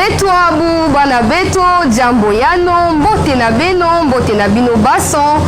Beto Abu, Banabeto, Djamboyano, Mbotenabeno, Mbotenabino Basson.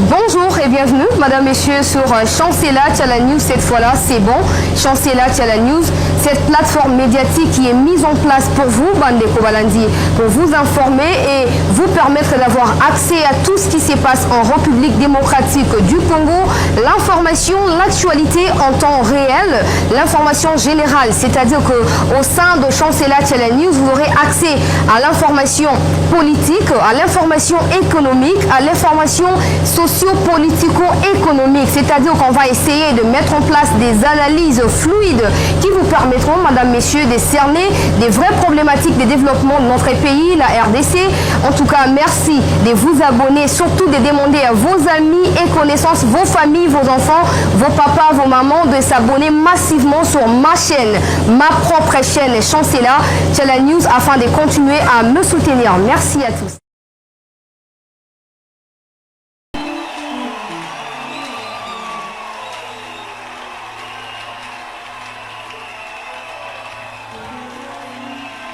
Bonjour et bienvenue, madame, messieurs, sur Chancela Tchala News. Cette fois-là, c'est bon. Chancela Tchala News, cette plateforme médiatique qui est mise en place pour vous, Bandeko Balandi, pour vous informer et vous permettre d'avoir accès à tout ce qui se passe en République démocratique du Congo, l'information, l'actualité en temps réel, l'information générale, c'est-à-dire qu'au sein de Chancela Tchala News, vous aurez accès à l'information politique, à l'information économique, à l'information socio-politico-économique, c'est-à-dire qu'on va essayer de mettre en place des analyses fluides qui vous permettront, madame, messieurs, de cerner des vraies problématiques de développement de notre pays, la RDC. En tout cas, merci de vous abonner, surtout de demander à vos amis et connaissances, vos familles, vos enfants, vos papas, vos mamans, de s'abonner massivement sur ma chaîne, ma propre chaîne Chancela Tchala News, afin de continuer à me soutenir. Merci à tous.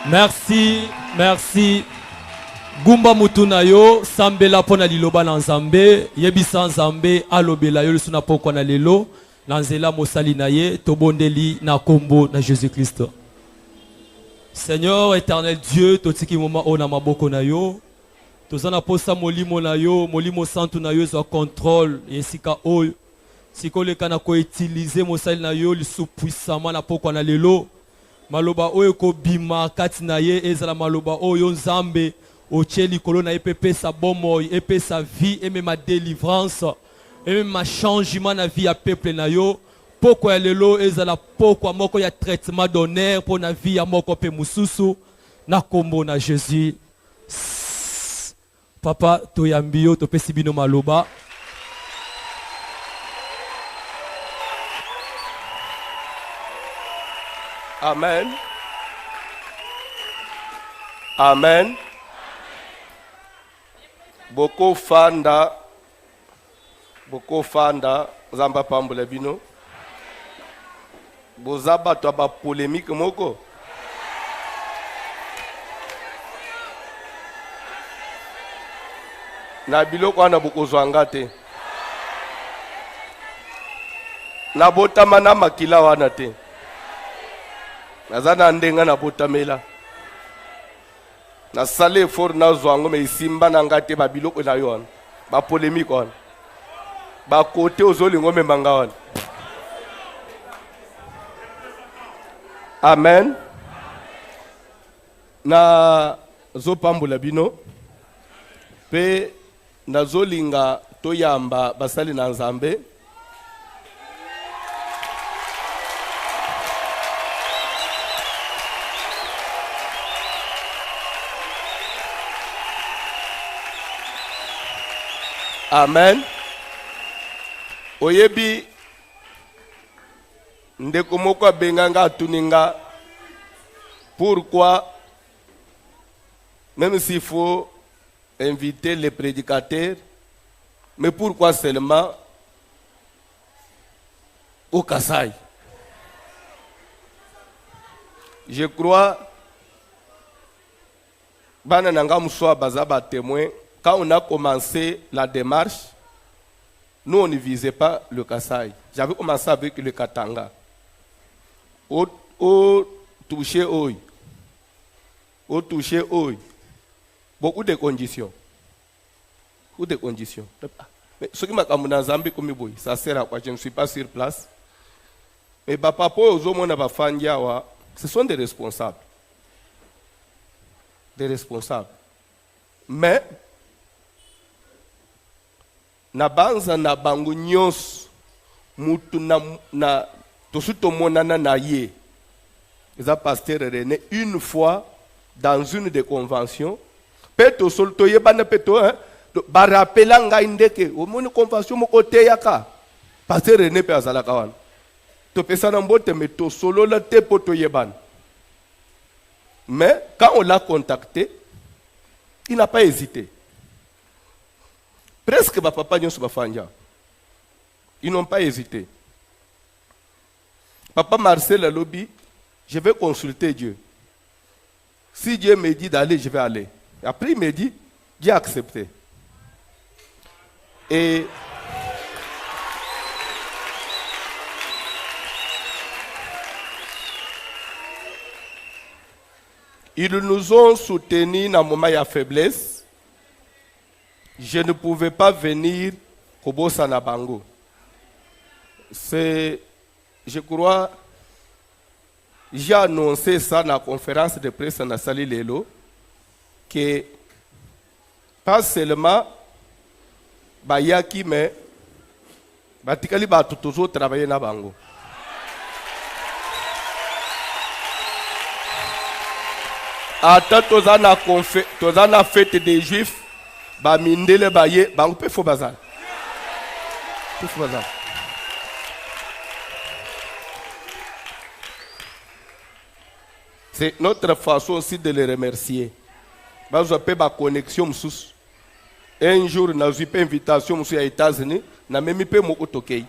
Merci, merci. Gumba Mutunayo, Sambela pona liloba na Nzambe, Yebisa Nzambe, Alobela yo suna poko na lelo, Nanzela Mosali na ye, Tobondeli na kombo na Jésus-Christ. Seigneur éternel Dieu, totiki moma ona maboko na yo, tozana posa molimo na yo, molimo santu na yo zo contrôle, yesika oyo, sikoleka na ko utiliser Mosali na yo, li sous puissamment na poko na lelo. Maloba oyo ko bima kati na ye ezala maloba oyo Nzambe ocheli kolo na epepe sa bomoy epe sa vie et même ma délivrance et même ma changement na vie à peuple na yo poko ya lelo ezala poko moko ya traitement d'honneur pour na vie ya moko pe mususu na kombo na Jésus. Papa toyambi yo topesi bino maloba. Amen. Amen. Boko fanda. Zamba pambule bino. Bozaba to ba polémique moko. Na biloko ana boko zwangate. Na botama na makila wana te. Nazana ndenga na botamela na sale for na zwango me simba na ngate ba biloko na yo ba polémique on ba côté ozolingo me manga on. Amen. Na zopambula bino pe na zolinga toyamba basali na Nzambe. Amen. Oyebi ndeko moko benganga tuninga. Pourquoi même s'il faut inviter les prédicateurs, mais pourquoi seulement au Kasai? Je crois bana nanga muswa bazaba témoin. Quand on a commencé la démarche, nous on ne visait pas le Kasaï. J'avais commencé avec le Katanga. Au toucher oi. Beaucoup de conditions. Beaucoup de conditions. Mais ce qui m'a amené en Zambie comme boy, ça sert à quoi? Je ne suis pas sur place. Mais papa ce sont des responsables. Des responsables. Mais na banza na bango nyos mutu na tosuto monana na ye eza pasteur René une fois dans une des conventions peto solto yebana peto ba rappela ngai ndeke o moni convention moko te yaka pasteur René pe azalaka wana to pesa na mbote meto solo la te poto yebana. Mais quand on l'a contacté, il n'a pas hésité. Presque ma papa nyonso bafanja. Ils n'ont pas hésité. Papa Marcel a lobby, je vais consulter Dieu. Si Dieu me dit d'aller, je vais aller. Et après, il me dit, Dieu a accepté. Et ils nous ont soutenus dans le moment de faiblesse. Je ne pouvais pas venir au Bossanabango. C'est, je crois, j'ai annoncé ça dans la conférence de presse dans Sali Lelo, que pas seulement Bayaki, mais Batikali Batutozo travailler na Bango. Ata tozana fête des Juifs, ba mindele baye, bango pe fo bazar. Pe fo bazar. C'est notre façon aussi de les remercier. Bazo pe ba connexion sous. Un jour na eu une invitation aux États-Unis, na même pe mo otokei.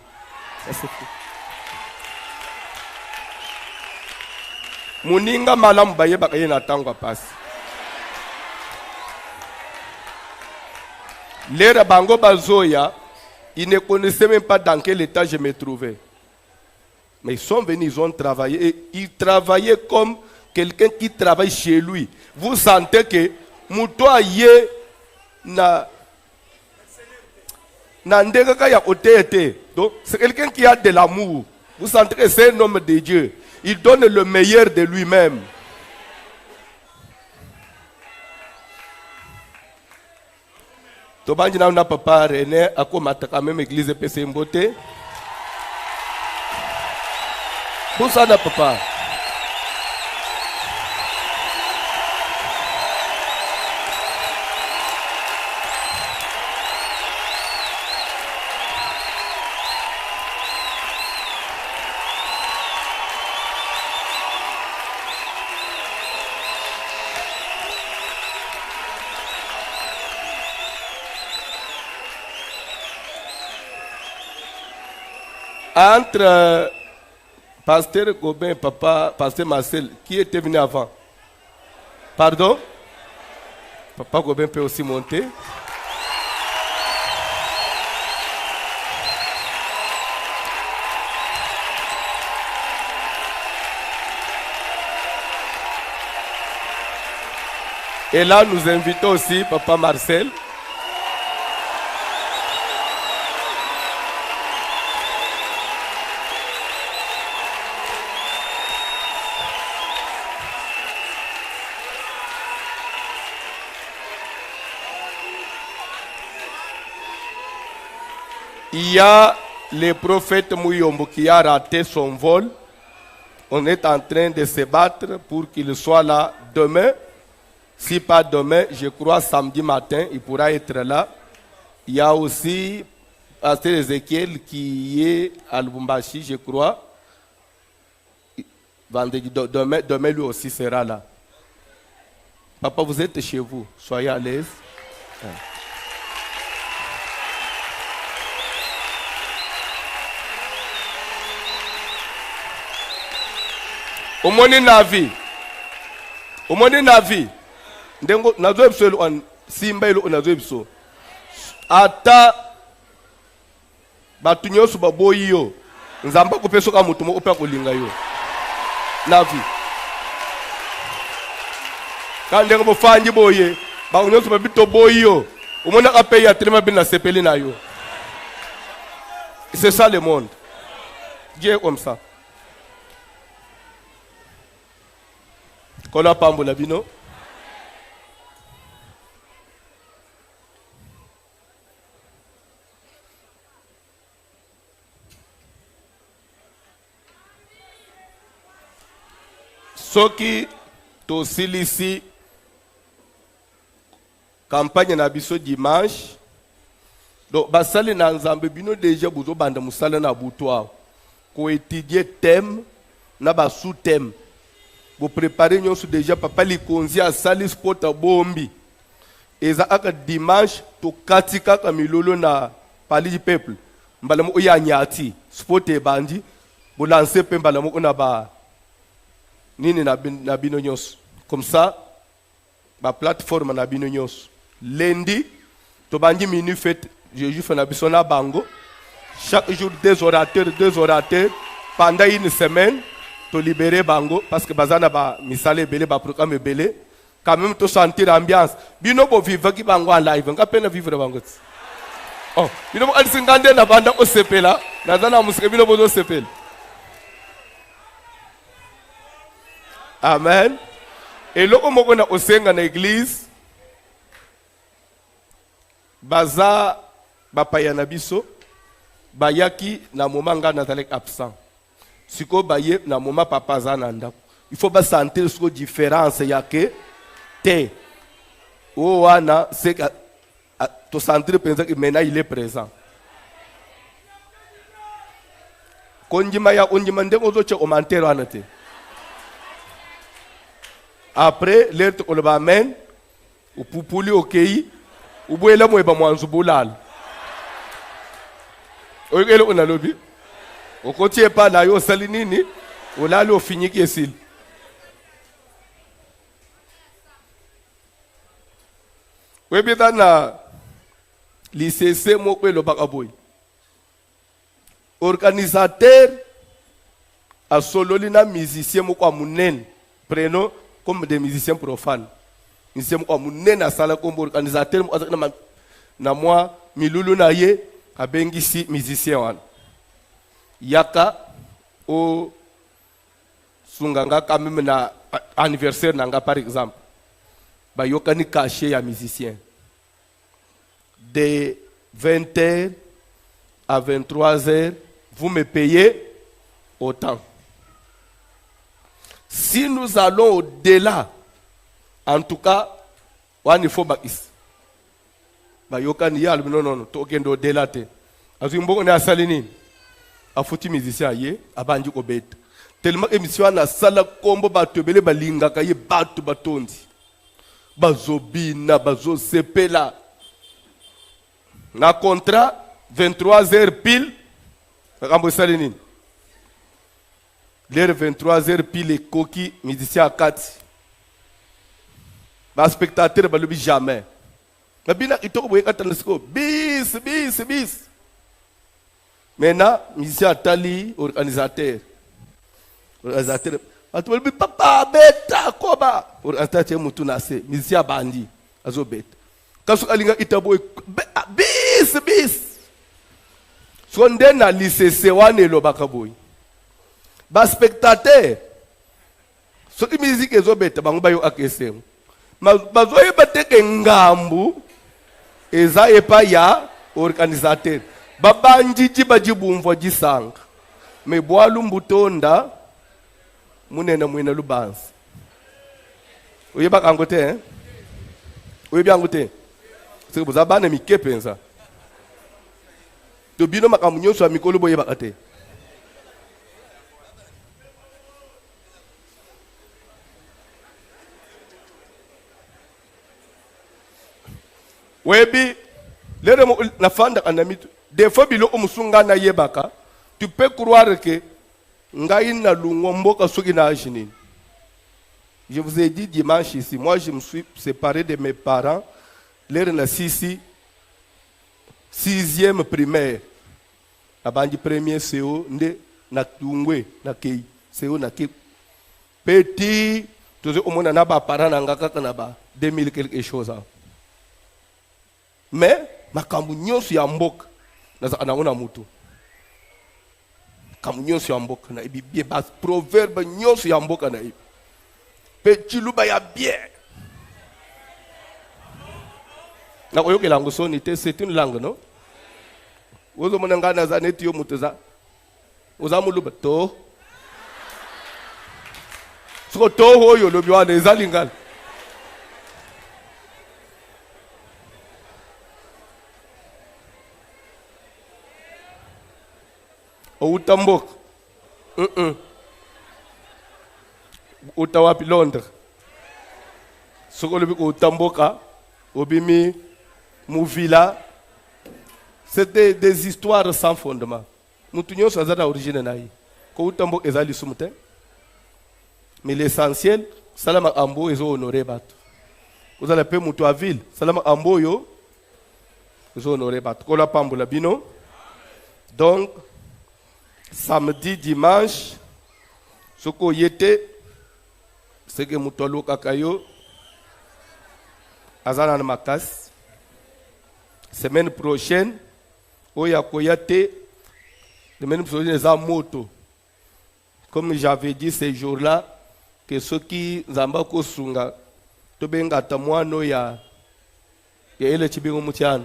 Muninga malam baye bakaye na tangwa pasi. L'ère Bango Bazoya, ils ne connaissaient même pas dans quel état je me trouvais. Mais ils sont venus, ils ont travaillé. Et ils travaillaient comme quelqu'un qui travaille chez lui. Vous sentez que Moutoua yé na ndeka ya côté. Donc c'est quelqu'un qui a de l'amour. Vous sentez que c'est un homme de Dieu. Il donne le meilleur de lui-même. Tobanji na papa René akomata quand même église PC Mbote. Pour ça na papa. Entre Pasteur Gobin et Papa, Pasteur Marcel, qui était venu avant? Pardon? Papa Gobin peut aussi monter. Et là, nous invitons aussi Papa Marcel. Il y a le prophète Mouyombo qui a raté son vol. On est en train de se battre pour qu'il soit là demain. Si pas demain, je crois samedi matin, il pourra être là. Il y a aussi Pasteur Ezekiel qui est à Lubumbashi, je crois. Vendredi, demain lui aussi sera là. Papa, vous êtes chez vous. Soyez à l'aise. Omoni navi. Omoni navi. Ndengo nazo episode on simba ilo nazo episode. Ata batunyosu baboyi yo. Nzamba kupeso ka mutu mo opa kolinga yo. Navi. Kandi ngo bofanyi boye. Ba unyosu babito boyi yo. Omona ka peya trema bina sepeli na yo. C'est ça le monde. Dieu est comme ça. Kola pambo la bino. Soki to silisi campagne na biso dimanche. Donc basali na nzambe bino déjà buzo banda musala na butwa. Ko étudier thème na ba sous-thème. Vous préparez déjà papa likonzi a sali sport a bombi. Eza aka dimanche to katika kamilolo na pali du peuple. Mbalamu oya nyati sport e bandi. Bo lancer pe mbalamu ona ba nini na bino nyos. Comme ça ba plateforme na bino nyonso. Lundi to bandi minu fête Jésus fait na biso na bango. Chaque jour deux orateurs pendant une semaine to libérer bango parce que bazana ba misale belé ba programme belé quand même to sentir ambiance. Bino bo vivre ki bango en live, nga pena vivre bango. Oh, bino bo alisingande na banda o sepela, na zana musike bino bo sepela. Amen. Et loko moko na osenga na église baza bapaya na biso bayaki na moment nga nazalek absent. Siko baye na moment papa za na ndako. Il faut ba sentir ce différence yake te. O wana c'est to sentir penser que maintenant il est présent. Konjima ya onjima ndeko zo che commentaire wana te. Après, l'air to kolba amen, ou pupuli okei, ou boela mo eba mwanzu bulal. Oyelo ona lobi. Okotie pa na yo salinini, olali ofinyiki esil. Webita na lycée mo pe lo bakaboy. Organisateur a sololina musicien mo kwa munene. Prenons comme des musiciens profanes. Musiciens comme nena sala comme organisateur na moi milulu na ye abengisi musicien wan. Yaka o sunganga quand même na anniversaire nanga par exemple. Ba yokani caché ya musicien. De 20h à 23h, vous me payez autant. Si nous allons au-delà, en tout cas, il faut bakis. Bayokan yal non token au-delà te. Azimbo na salini. Afuti musicien ye abanji ko bet. Tellement émission na sala kombo batebele balinga kaye batu batondi. Bazobina bazo sepela. Na contrat 23h pile. Kambo salini. L'air 23h pile les coquilles, musicien à 4. Les spectateurs ne le jamais. Mais bien, il faut bis. Maintenant, musicien à Tali, organisateur. Organisateur. Tu veux papa, bêta, koba. Organisateur, moutounase. Musicien à bandi. Azo bêta. Quand tu as itabo, bis. Sonde na lycée Sewane lo bakaboy. Ba spectateur so ki musique ezobeta bango bayo akesemo bazoye bateke ngambu eza epa ya organisateur babanjiji bajibumvo jisanga me bwalu mbutonda munena mwena lubansi oye bakango te oye byango te sike buzabana mikepenza to bino makamunyoso amikolo boye bakate. Webi, la fanda anamitu. Des fois, bilo omusunga na yebaka. Tu peux croire que ngai na lungomboka soki na ajinin. Je vous ai dit dimanche ici, moi je me suis séparé de mes parents. L'air na sisi, 6e primaire. Abandi premier CO, nde na tungwe na kei. CO na kei. Petit, tous au monde na ba parents na ngaka na ba 2000 quelque chose. Mais makambu nyonso ya mboka nazaka nango na mutu. Makambu nyonso ya mboka na ibi bien bas proverbe nyonso ya mboka na ibi. Petit luba ya bien. Na koyoke langue sonité, c'est une langue, non? Ozo monanga na zaneti yo muteza. Ozamu luba to. Soko to hoyo lobi wana ezalingala. Utamboka. Utawapi Londres. Soko lobi ko utamboka. Obimi Mouvila. C'était des histoires sans fondement. Mutunyo sazada origine naï. Ko utamboka ezali sumute. Mais l'essentiel, salama ambo ezo honoré bato. Vous allez payer mon à ville. Salam amboyo. Vous honorez pas. Kola pambola bino. Donc, samedi, dimanche, ce qu'on y était, c'est que Moutolo Kakayo, Azanan Makas, semaine prochaine, Oya Koyate, semaine prochaine, les moto. Comme j'avais dit ces jours-là, que ceux qui Zambako Sunga, Tobenga Tamuano ya Ele Chibingo Mutian.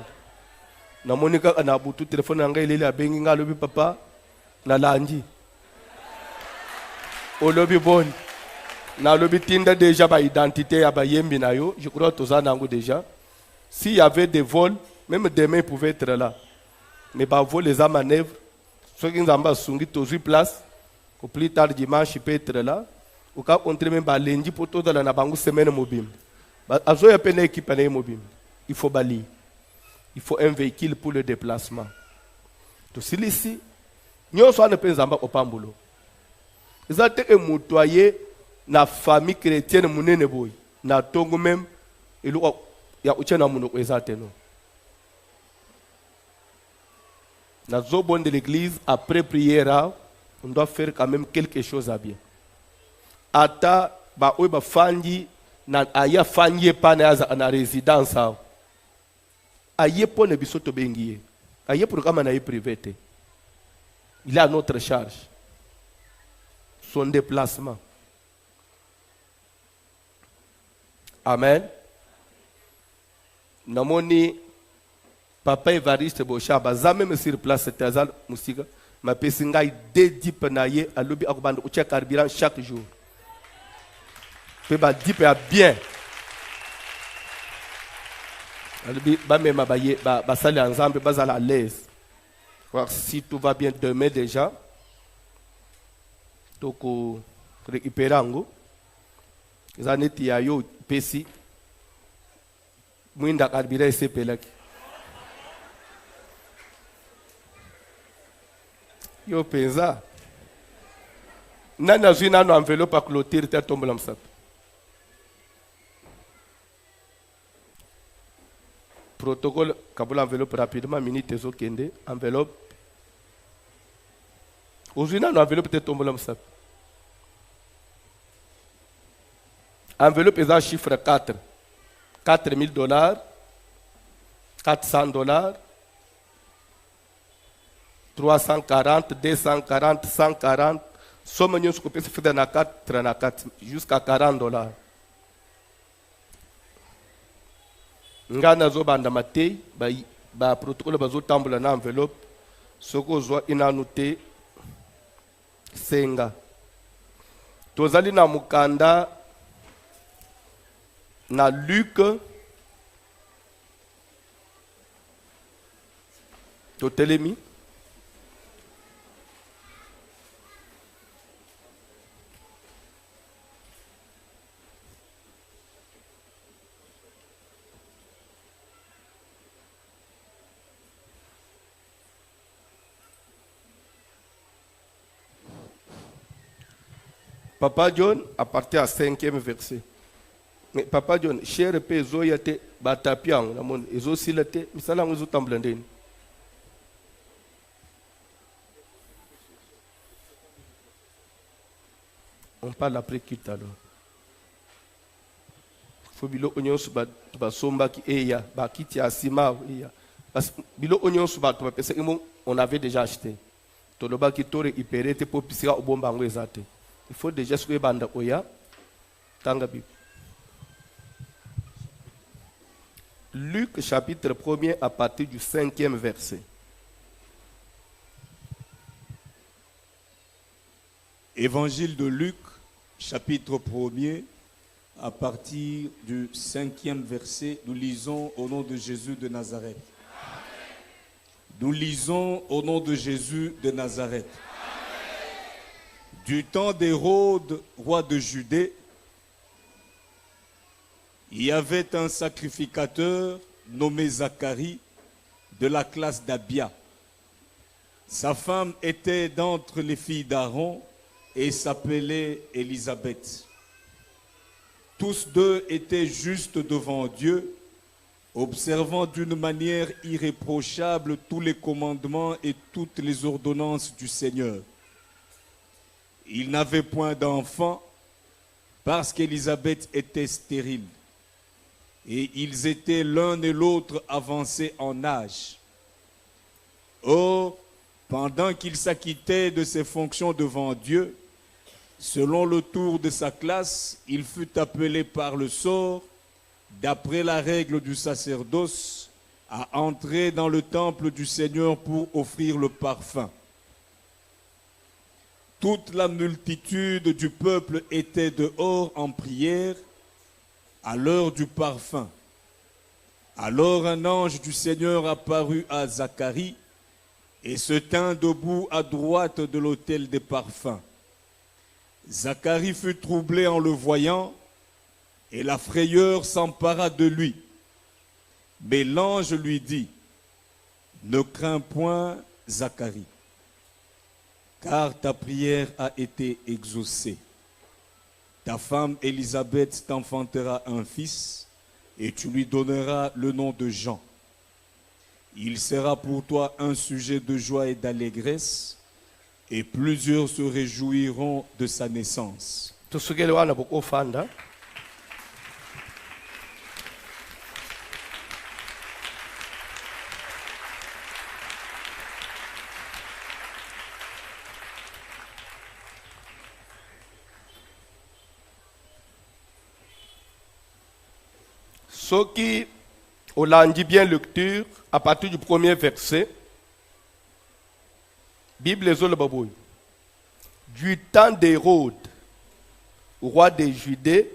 Na monika na butu telefone nanga ile ya bengi nga lobi papa na lanji o lobi bon na lobi tinda déjà ba identité ya ba yembi na yo. Je crois tous nango déjà s'il y avait des vols même demain ils pouvaient être là mais ba vol les a manœuvre ceux qui nzamba sungi tozu place au plus tard dimanche il peut être là au cas contre même ba lundi pour tout dans na bangu semaine mobile azo ya pene équipe na mobile il faut bali. Il faut un véhicule pour le déplacement. Tout ici, nous sommes au Pambulo. Ils ont été moutoyés dans la famille chrétienne, na tongo même, et il y a un mouno exactement. Dans le bon de l'église, après prière, on doit faire quand même quelque chose à bien. Ata, ba oiba fandi, na aya fandi pa na résidence. Aïe pour ne bisoto bengiye. Aïe pour kama na privé. Il a notre charge. Son déplacement. Amen. Namoni papa Evariste Bocha baza même sur place tazal musique ma pesinga dédi penaye à lobi akubanda ucha carburant chaque jour. Pe ba dipe a bien. Basali ensemble, basala à l'aise. Si tout va bien demain déjà, donc récupérer ango. Zaneti ya yo pesi. Mwinda karbira ese pelaki. Yo penza. Nana zina no enveloppe à clôture te tombe l'amsap. Protocole, Kabul enveloppe rapidement, minute zo kende, enveloppe. Aujourd'hui, on enveloppe peut-être tombe l'homme. Enveloppe est un chiffre 4. $4,000, $400, 340, 240, 140. Somme nous peut se faire dans 4 jusqu'à $40. Ngana zo banda matei ba protocole bazo tambula na enveloppe soko zo ina noté senga tozali na mukanda na Luc totelemi Papa John appartient à 5e verset. Mais Papa John, cher pe zoyate batapiang na mon ezo silate misala ngo tamblandeni. On parle après quitte alors. Faut bilo onyon su ba somba ki eya ba kiti asima eya. Parce bilo onyon su ba to pesa on avait déjà acheté. Toloba ki tore iperete po pisika obomba ngo ezate. Il faut déjà se banda oya tanga Bible. Luc chapitre 1er à partir du 5e verset. Évangile de Luc chapitre 1er à partir du 5e verset. Nous lisons au nom de Jésus de Nazareth. Nous lisons au nom de Jésus de Nazareth. Du temps d'Hérode, roi de Judée, il y avait un sacrificateur nommé Zacharie de la classe d'Abia. Sa femme était d'entre les filles d'Aaron et s'appelait Élisabeth. Tous deux étaient justes devant Dieu, observant d'une manière irréprochable tous les commandements et toutes les ordonnances du Seigneur. Ils n'avaient point d'enfant parce qu'Élisabeth était stérile. Et ils étaient l'un et l'autre avancés en âge. Or, pendant qu'il s'acquittait de ses fonctions devant Dieu, selon le tour de sa classe, il fut appelé par le sort, d'après la règle du sacerdoce, à entrer dans le temple du Seigneur pour offrir le parfum. Toute la multitude du peuple était dehors en prière à l'heure du parfum. Alors un ange du Seigneur apparut à Zacharie et se tint debout à droite de l'autel des parfums. Zacharie fut troublé en le voyant, et la frayeur s'empara de lui. Mais l'ange lui dit, « Ne crains point, Zacharie, car ta prière a été exaucée. Ta femme Élisabeth t'enfantera un fils, et tu lui donneras le nom de Jean. Il sera pour toi un sujet de joie et d'allégresse, et plusieurs se réjouiront de sa naissance. » Ceux qui ont dit bien lecture, à partir du premier verset, Bible Zolababouy. Du temps d'Hérode, roi de Judée,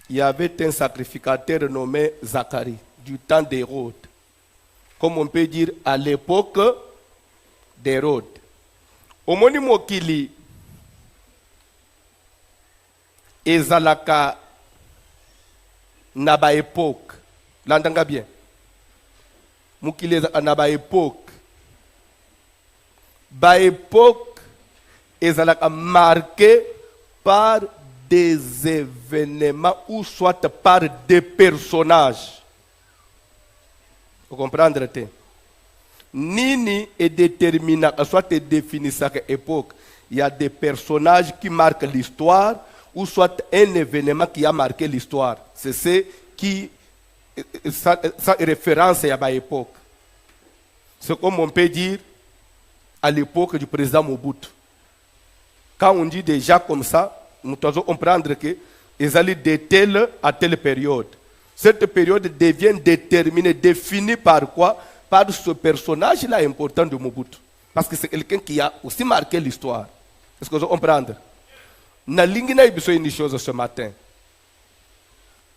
il y avait un sacrificateur nommé Zacharie. Du temps d'Hérode. Comme on peut dire à l'époque d'Hérode. Au moment Mokili, Ezalaka, Naba époque. L'entendez bien. Mokili Naba époque. Ba époque, Ezalaka marqué par des événements ou soit par des personnages. Vous comprenez? Nini est déterminant, soit défini cette époque. Il y a des personnages qui marquent l'histoire ou soit un événement qui a marqué l'histoire. C'est ce qui ça référence à la époque. C'est comme on peut dire à l'époque du président Mobutu. Quand on dit déjà comme ça, nous devons comprendre que ils allaient de telle à telle période. Cette période devient déterminée, définie par quoi? Par ce personnage-là important de Mobutu. Parce que c'est quelqu'un qui a aussi marqué l'histoire. Est-ce que vous comprenez? Nalingina ibiso une chose ce matin.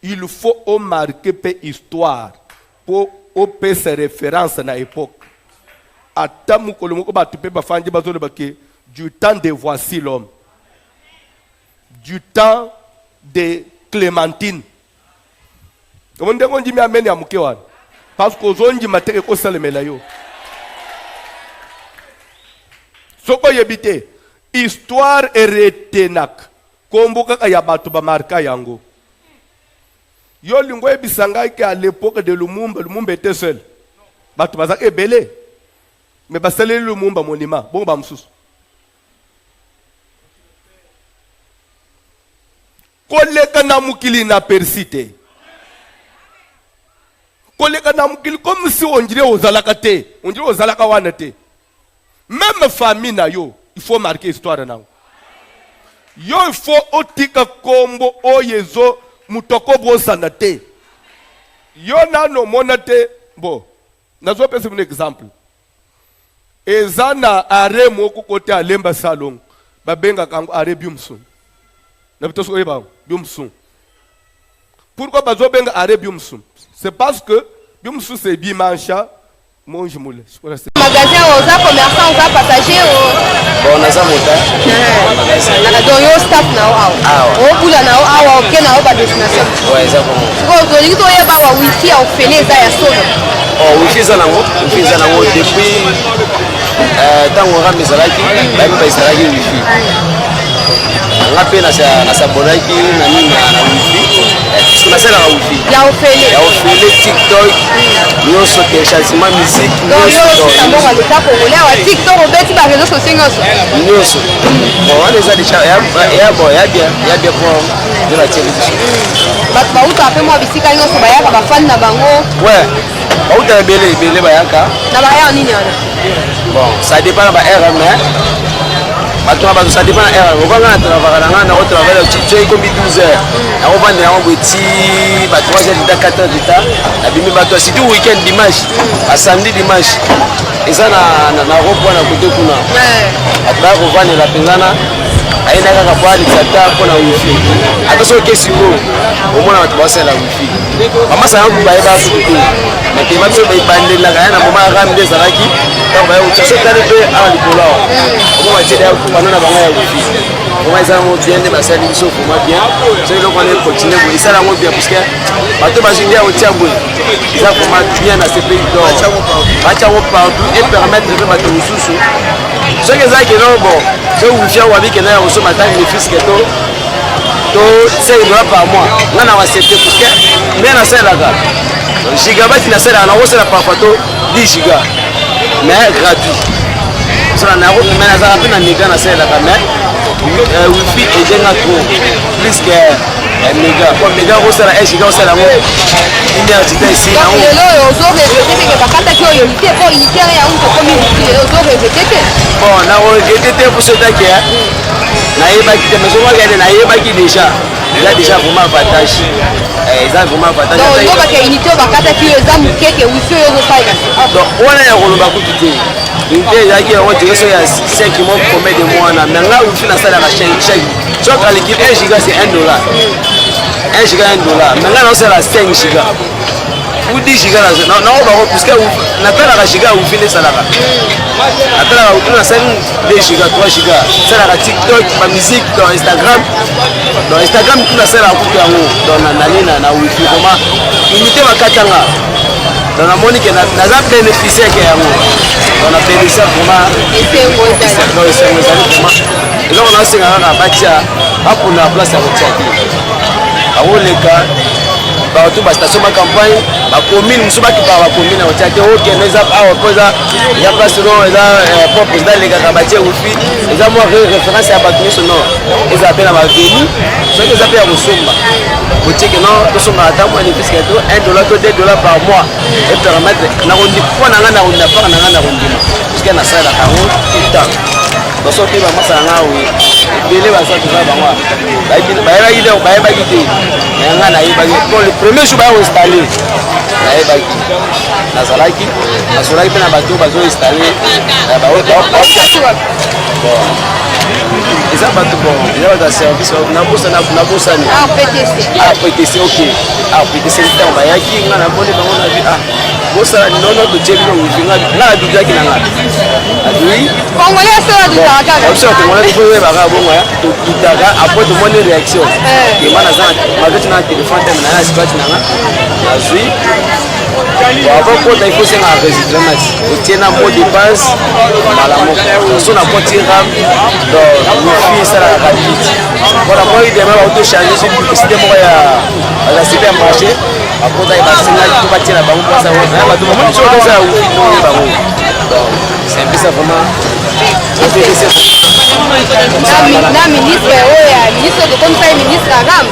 Il faut marquer l'histoire pour faire ses références à l'époque. Du temps de Voici l'homme. Du temps de Clémentine. Comment on dit amen ya mukewan? Parce que zonji mateke ko salemela yo. Soko yebite histoire eretenak. Komboka kaya batu ba marka yango. Yo lingo ebisanga ke à l'époque de Lumumba était seul. Batu bazaka ebele. Mais basale Lumumba monument. Bon ba msusu. Koleka na mukili na persite. Koleka na mukili comme si on dirait aux alakate, on dirait aux alakawanate. Même famille na yo, il faut marquer histoire na. Yo il faut otika kombo oyezo mutoko brosanate. Yo na no monate bo. Nazo pesa un exemple. Ezana are moko kote alemba salon. Babenga kango are biumsun. Pourquoi bazobenga are biumsun? C'est parce que biumsun c'est bimancha monge moule. Magasin aux commerçants, aux passagers bon na za mota na do yo staff na o bula na o o ke na o ba destination ouais ça bon ko do yito ye ba wa wifi au fele za ya solo oh wifi za na ngo depuis tant on ramé ça là qui ba salaki wifi nga mpe nasabonaki na nini na wifi nasalaka wifi ya ofele ya ofele tiktok nyonso téléchargement musique nyonso leta congolais awa tiktok obeti bareseau sociaux nyonso bon wana eza déjà ya bien po nde batie biso bato bautaka mpe mwa bisika nyonso bayaka bafani na bango ouais bautaka ebele bayaka na baya nini wana bon ça dépend na ba aire mais bato ça dépend na aire okanga na travaaka na nga nako travaille tu ekomi 12 heures nakovanda yango boti ba 3 heures d'ita 4 heures d'ita nabimi bato surtout week-end dimanche samedi dimanche eza na repoi na kote kuna bato baya kovandela mpenzana ayenda kaka po alekisa ta mpona wifi ata soki oke sikoyo omona bato baosalela wifi bamasanga ku bayeba kutu te makema biso babandelaka ya na moma ya rami nde ezalaki ntango baya kotiaso tali mpe awa likolo awa omo batieli ya pano na bango ya wifi oma eza yango bien nde basali biso vraimen bien soki eloko wana ekontinue boye esala yango bien puisque bato bazwingi ya kotia boye eza vraimen bien na ce pays d'or batia yango partout et permettre mpe bato mosusu soki ezalaki no bon soki wifi yango wabikenda ya kosoma ntangi mefiske to $5 par mois nga na wasepte puisque nde nasalelaka gigabyte nasalelaka nakosala parfois to 10 giga mais gratuit mais nazalaka mpe na méga nasalelaka mais wifi ejenga trop plus que méga po méga kosala 1 giga osala yango 1 heure tita esi lelo oyo ozorevete teke bakataki oyo unité po unitaire yango tokomi wifi lelo ozorevete te bon nakoregete te poso etake nayebaki te mais somakende nayebaki déjà vraiment avantage eza vraiment avantage donc olobaka unité oyo bakataki oyo eza mokeke wifi oyo ozosalela donc wana ya koloba kutu te unité ezalaki yango direso ya 5 mois combien de mois wana mais nga wifi nasalaka chaque soki aleki 1 giga c'est $1 1 giga $1 mais nga naosala 5 giga ou 10 giga nakobango puisque natalaka giga ya wifi nde esalaka natalaka wifi nasali 2 giga 3 giga esalaka tiktok bamusike dans instagram tu nasalaka kutu yango na wifi koma unité bakatanga donc namoni ke naza bénéficiaire ke yango donc na bénéficiaire vraiment esengo ezali vraiment eloko nasenga kaka batia bapona place ya kotia te bakoleka bato bastation bacampagne bacommune mosusu bakipaka bacommune na kotia te okende eza awa mpo eza place no eza po président elekaka batie wifi eza mwa référence ya bato nyonso non ezala mpe na baveni soki eza mpe ya kosomba kotieke non tosombaka ata mwa bénéfice to $1 to $2 par mois e permettre mpo na nga na paka na nga na kondima puisque nasalelaka yango tout temps baso mpe bamasala nga oye ebele basala toza bango bayebaki te nga nayebaki bon le premier jour baya koinstalle nayebaki nazalaki mpe na bato bazoinstalle eza bato bon eza bato ya service nabosani ptc ok ptc ntango bayaki nga namoni bango na vi bosala nono totie bino wifi nga nabidiaki na nga adui biso ya congolais toyebaka bongo totutaka apres tomoni réaction ema naza mazoti na telefone teme naye na sipati na nga nazwi avant kota il faut senga enregistrement otie na mot de passe mbala moko so na koti ram donc wifi esalaka rapide mpona moi demain baotochange so publicité moko ya supermarché bakota basengaki to batiela bango mposa bato bamoni so eza ya wifi toye bango donc c'est un peu ça vraiment na ministre oyo ministre tokomisa ye ministre aram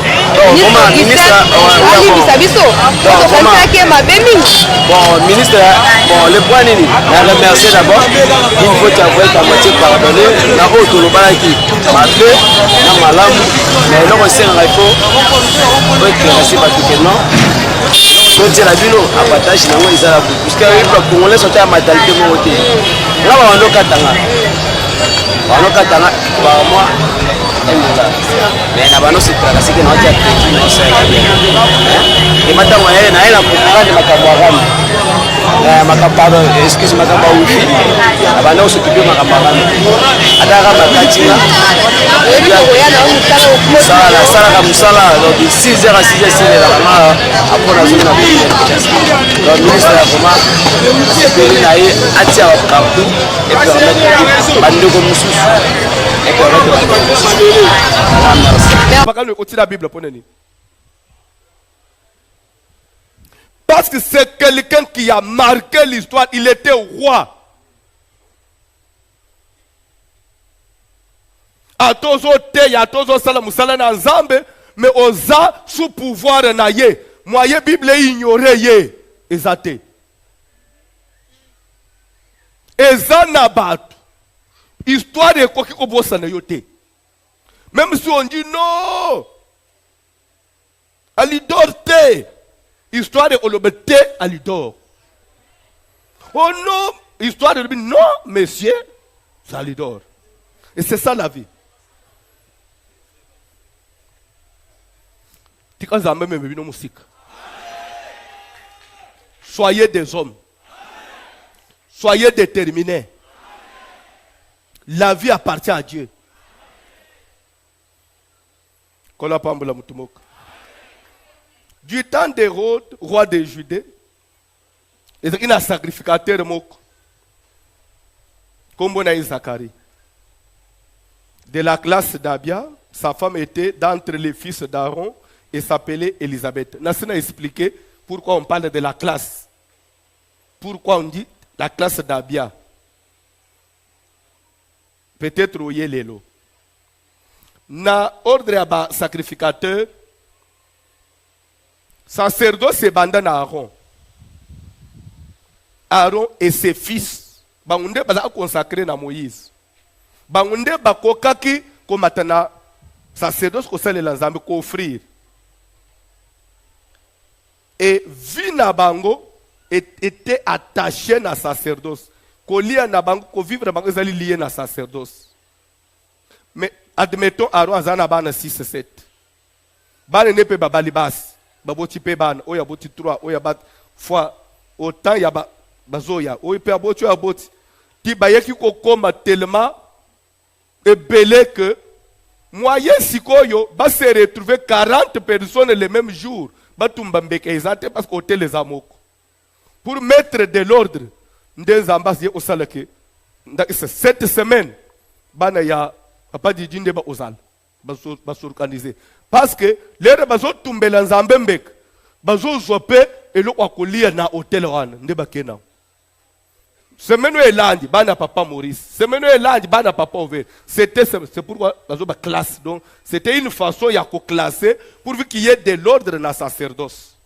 alibisa biso tokomisaki mabe mingi bon ministre bon le point nini na remercier d'abord il faut t'avouer ta moitié pardonner na oyo tolobanaki mabe na malamu na eloko esengaka il faut éclairci bato ke non totiela bino avantage nango ezala ku puisque congolais sote ya matalité moko te nga babandokatanga par mois mais na bano setraka sike na watia crédit na osala bien ematango naye na comprendre makambo ya rami pardon excuse makambo ya wifi na banda osokipe makambo ya rami ataka makatinga nasalaka mosala donc 6 heures à 6 heures silelaka nga apres nazongi na donc ministre ya vraiment asepeli na ye atiaka partout et permettre bandeko mosusu et permettre la bénédiction. Merci. La Bible, prenez. Parce que c'est quelqu'un qui a marqué l'histoire. Il était roi. A tozo te, a tozo sala musala na nzambe, mais oza sous pouvoir na ye. Moye Bible ignoré ye. Ezate. Eza na batu. Histoire de quoi qui kobosa na yote. Même si on dit non. Alidor te. Histoire de olobete alidor. Oh non. Histoire de non, monsieur. C'est alidor. Et c'est ça la vie. Soyez des hommes. Soyez déterminés. La vie appartient à Dieu. Du temps d'Hérode, roi de Judée, il y a un sacrificateur comme Zacharie. De la classe d'Abia, sa femme était d'entre les fils d'Aaron et s'appelait Élisabeth. Nassina a expliqué pourquoi on parle de la classe. Pourquoi on dit la classe d'Abia. Peut-être au Yelelo. Na ordre à sacrificateur, sacerdoce et bandan Aaron. Aaron et ses fils. Bangunde baza consacré na Moïse. Bangunde bakokaki komatana sacerdoce ko sale la nzambe ko offrir. Et Vina Bango était attaché à sacerdoce. Kolia na bango, ko vivre bango zali lié na sacerdoce. Mais admettons Aaron azana bana 6 7. Bana ne pe babali bas. Baboti pe bana, oya boti 3, oya bat fois autant ya bazoya, oya pe aboti oya boti. Ti bayeki ko koma tellement belé que moyen sikoyo ba se retrouver 40 personnes le même jour. Parce que les amok. Pour mettre de l'ordre, cette semaine, bana ya papa di jinde ba ozal ba s'organiser parce que les bazo tumbela nzambe mbek bazo zope elo kwa kolia na hotel wana ndeba kena. Semaine elandi bana papa Maurice, semaine elandi bana papa Over. C'est pourquoi bazo ba classe. Donc c'était une façon ya ko classer pour qu'il y ait de l'ordre dans sacerdoce.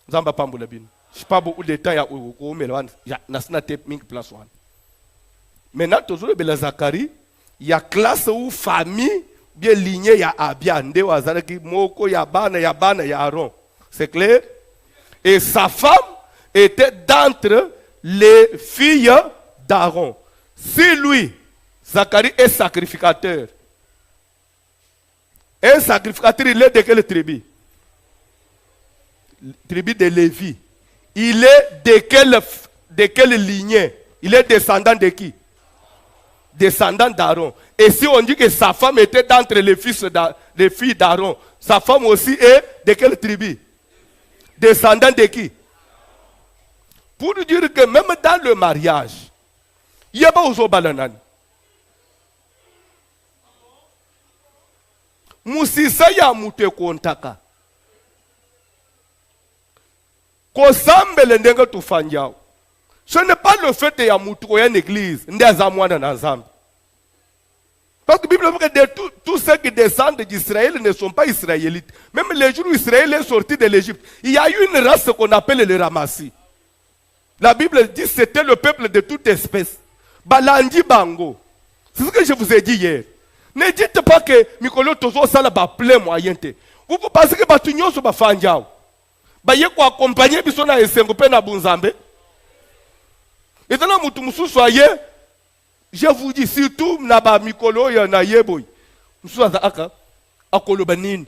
Nzamba pambula bin. Je sais pas beaucoup de temps ya ko melwan ya nasna te ming place one. Maintenant toujours bela Zacharie, il y a classe ou famille bien lignée ya Abia nde wazalaki moko ya bana ya Aaron. C'est clair? Et sa femme était d'entre les filles d'Aaron. Si lui, Zacharie est sacrificateur, un sacrificateur, il est de quelle tribu? Tribu de Lévi. Il est de quelle lignée? Il est descendant de qui? Descendant d'Aaron. Et si on dit que sa femme était d'entre les filles d'Aaron, sa femme aussi est de quelle tribu? Descendant de qui? Pour dire que même dans le mariage, il y a pas aux balanan. Musisa ya mute kontaka. Kosambele ndenge tufanjao. Ce n'est pas le fait de ya mutu ko une église, ndeza mwana na nzambe. Parce que la Bible dit que tous ceux qui descendent d'Israël ne sont pas israélites. Même les jours où Israël est sorti de l'Égypte, il y a eu une race qu'on appelle les Ramassis. La Bible dit que c'était le peuple de toute espèce. Balandi Bango. C'est ce que je vous ai dit hier. Ne dites pas que Mikolo Tozo Sala ba plein moyen. Vous pensez que Batunyo so ba fanjao. Ba ye ko accompagner biso na esengo pe na bunzambe. Et dans mutu musu soyez, je vous dis surtout na ba Mikolo ya na yeboy. Musu aka akolobanini.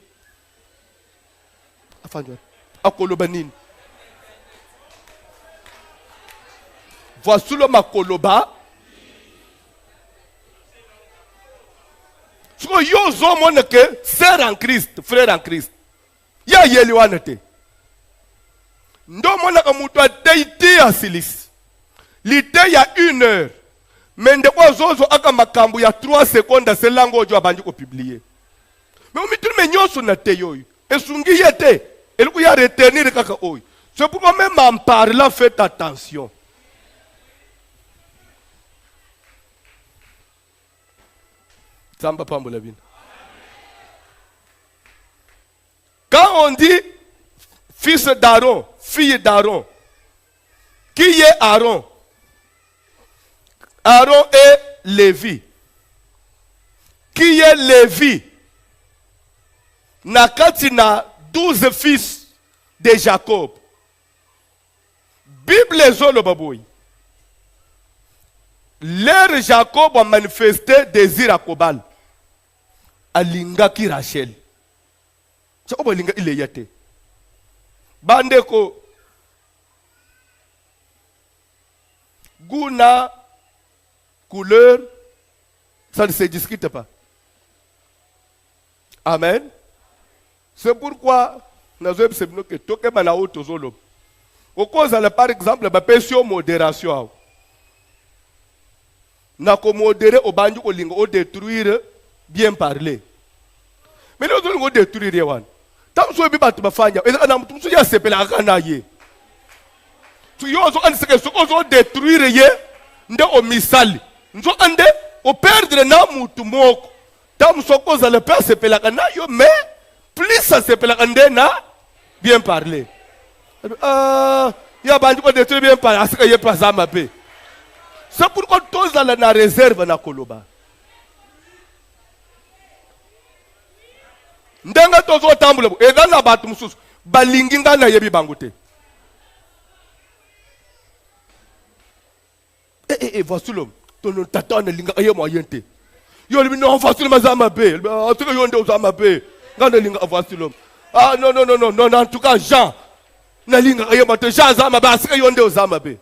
Afanjwa. Akolobanini. Voici le makoloba. Ce que yo zo moneke, sœur en Christ, frère en Christ. Ya yeli wanete. Ndo monaka mutu ateiti asilis. L'ité il y a 1 heure. Mais ndeko zozo aka makambo ya 3 secondes c'est lango ojo abandi ko publier. Mais omitri me nyonso na te yoyo. Esungi yete. Eliku ya retenir kaka oyo. C'est pourquoi même en parlant faites attention. Samba pambola bino. Quand on dit fils d'Aaron, fille d'Aaron, qui est Aaron? Aaron est Lévi. Qui est Lévi? Nakati na 12 fils de Jacob. Bible zolo baboy. L'ère Jacob a manifesté désir à Kobal. Alinga ki Rachel. Jacob alinga ile yate. Bandeko. Guna couleur, ça ne se discute pas. Amen. C'est pourquoi nous avons observé que tout le monde a autre chose. Au cause, par exemple, la pression modération. Nous avons modéré au bandu au détruire, bien parler. Mais nous avons détruire. Tant que nous avons fait, nous avons fait. Tu as détruire nde o misali nzo ande o perdre na mutu moko tam soko za le père sepelaka na yo mais plus ça sepelaka nde na bien parler ya bandi ko détruire bien parler asika ye pas za mabe. C'est pourquoi tous dans la réserve na koloba ndenga tozo tambula eza na batu mususu balingi ngana yebi bangote. Voici l'homme. Ton tata ne linga aye moyen te. Yo lui non voici le mazama be. En tout cas yo nde uzama be. Ngana linga voici l'homme. Ah non non non non non en tout cas Jean na linga aye mate Jean zama ba asika yo nde uzama be.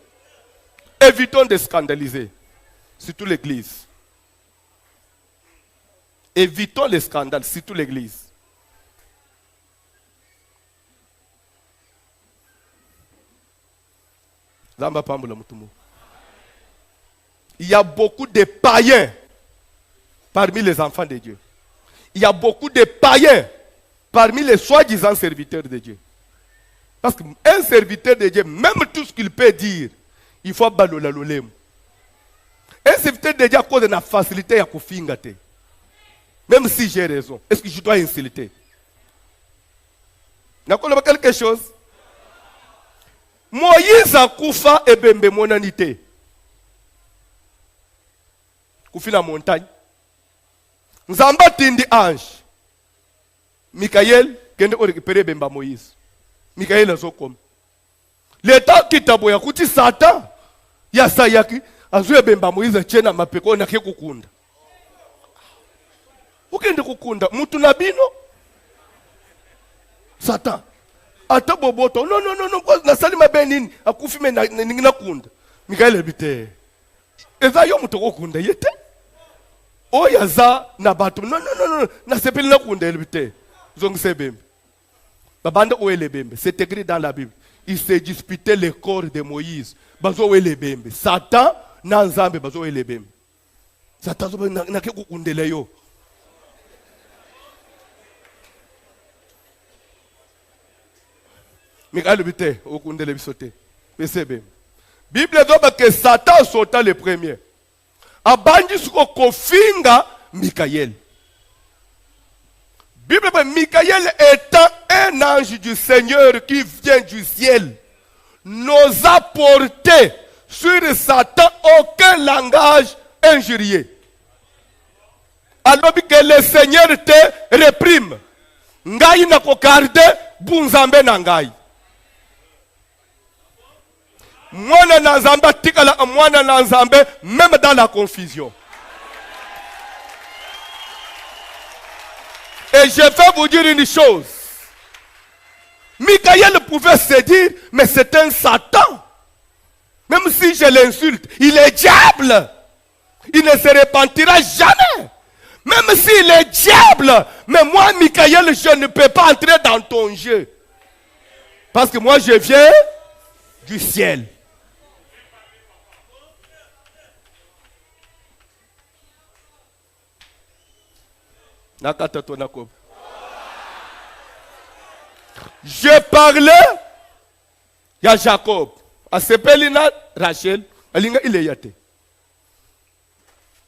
Évitons de scandaliser surtout l'église. Évitons les scandales surtout l'église. Zamba pambula mutumu. Il y a beaucoup de païens parmi les enfants de Dieu. Il y a beaucoup de païens parmi les soi-disant serviteurs de Dieu. Parce qu'un serviteur de Dieu, même tout ce qu'il peut dire, il faut balola lolem. Un serviteur de Dieu, à cause de la facilité à kofingate. Même si j'ai raison, est-ce que je dois insulter? N'a pas quelque chose? Moïse a koufa et bembe monanité. Koufi la montagne. Nzamba tindi ange. Michael kende o récupérer bemba Moïse. Michael azo comme. L'état qui taboya kuti Satan ya sayaki azuye bemba Moïse chena mapeko na kukunda. Ukende kukunda mutu na bino Satan. Ata boboto non non non non na salima benini akufi me na kunda. Michael bite. Eza yo mutu kokunda yete. Oyaza na batu non non non non na sepeli na kunda elbite. Zong sebembe. Babanda oele bembe, c'est écrit dans la Bible. Il s'est disputé le corps de Moïse. Bazo oele bembe. Satan na nzambe bazo oele bembe. Satan zo na ke kukundele yo. Mika elbite okundele bisote. Besebe. Bible doba que Satan sauta le premier. Abandi suko kofinga Michael. Bible dit Michael étant un ange du Seigneur qui vient du ciel, n'osa porter sur Satan aucun langage injurieux. Alors que le Seigneur te réprime. Ngai na kokarde bunzambe na ngai. Mwana na nzambe tikala mwana na nzambe même dans la confusion. Et je vais vous dire une chose. Michael pouvait se dire, mais c'est un Satan. Même si je l'insulte, il est diable. Il ne se repentira jamais. Même s'il est diable. Mais moi, Michael, je ne peux pas entrer dans ton jeu. Parce que moi, je viens du ciel. Je parlais, il y a Jacob. A Sepelina, Rachel, Alinga Ileyate.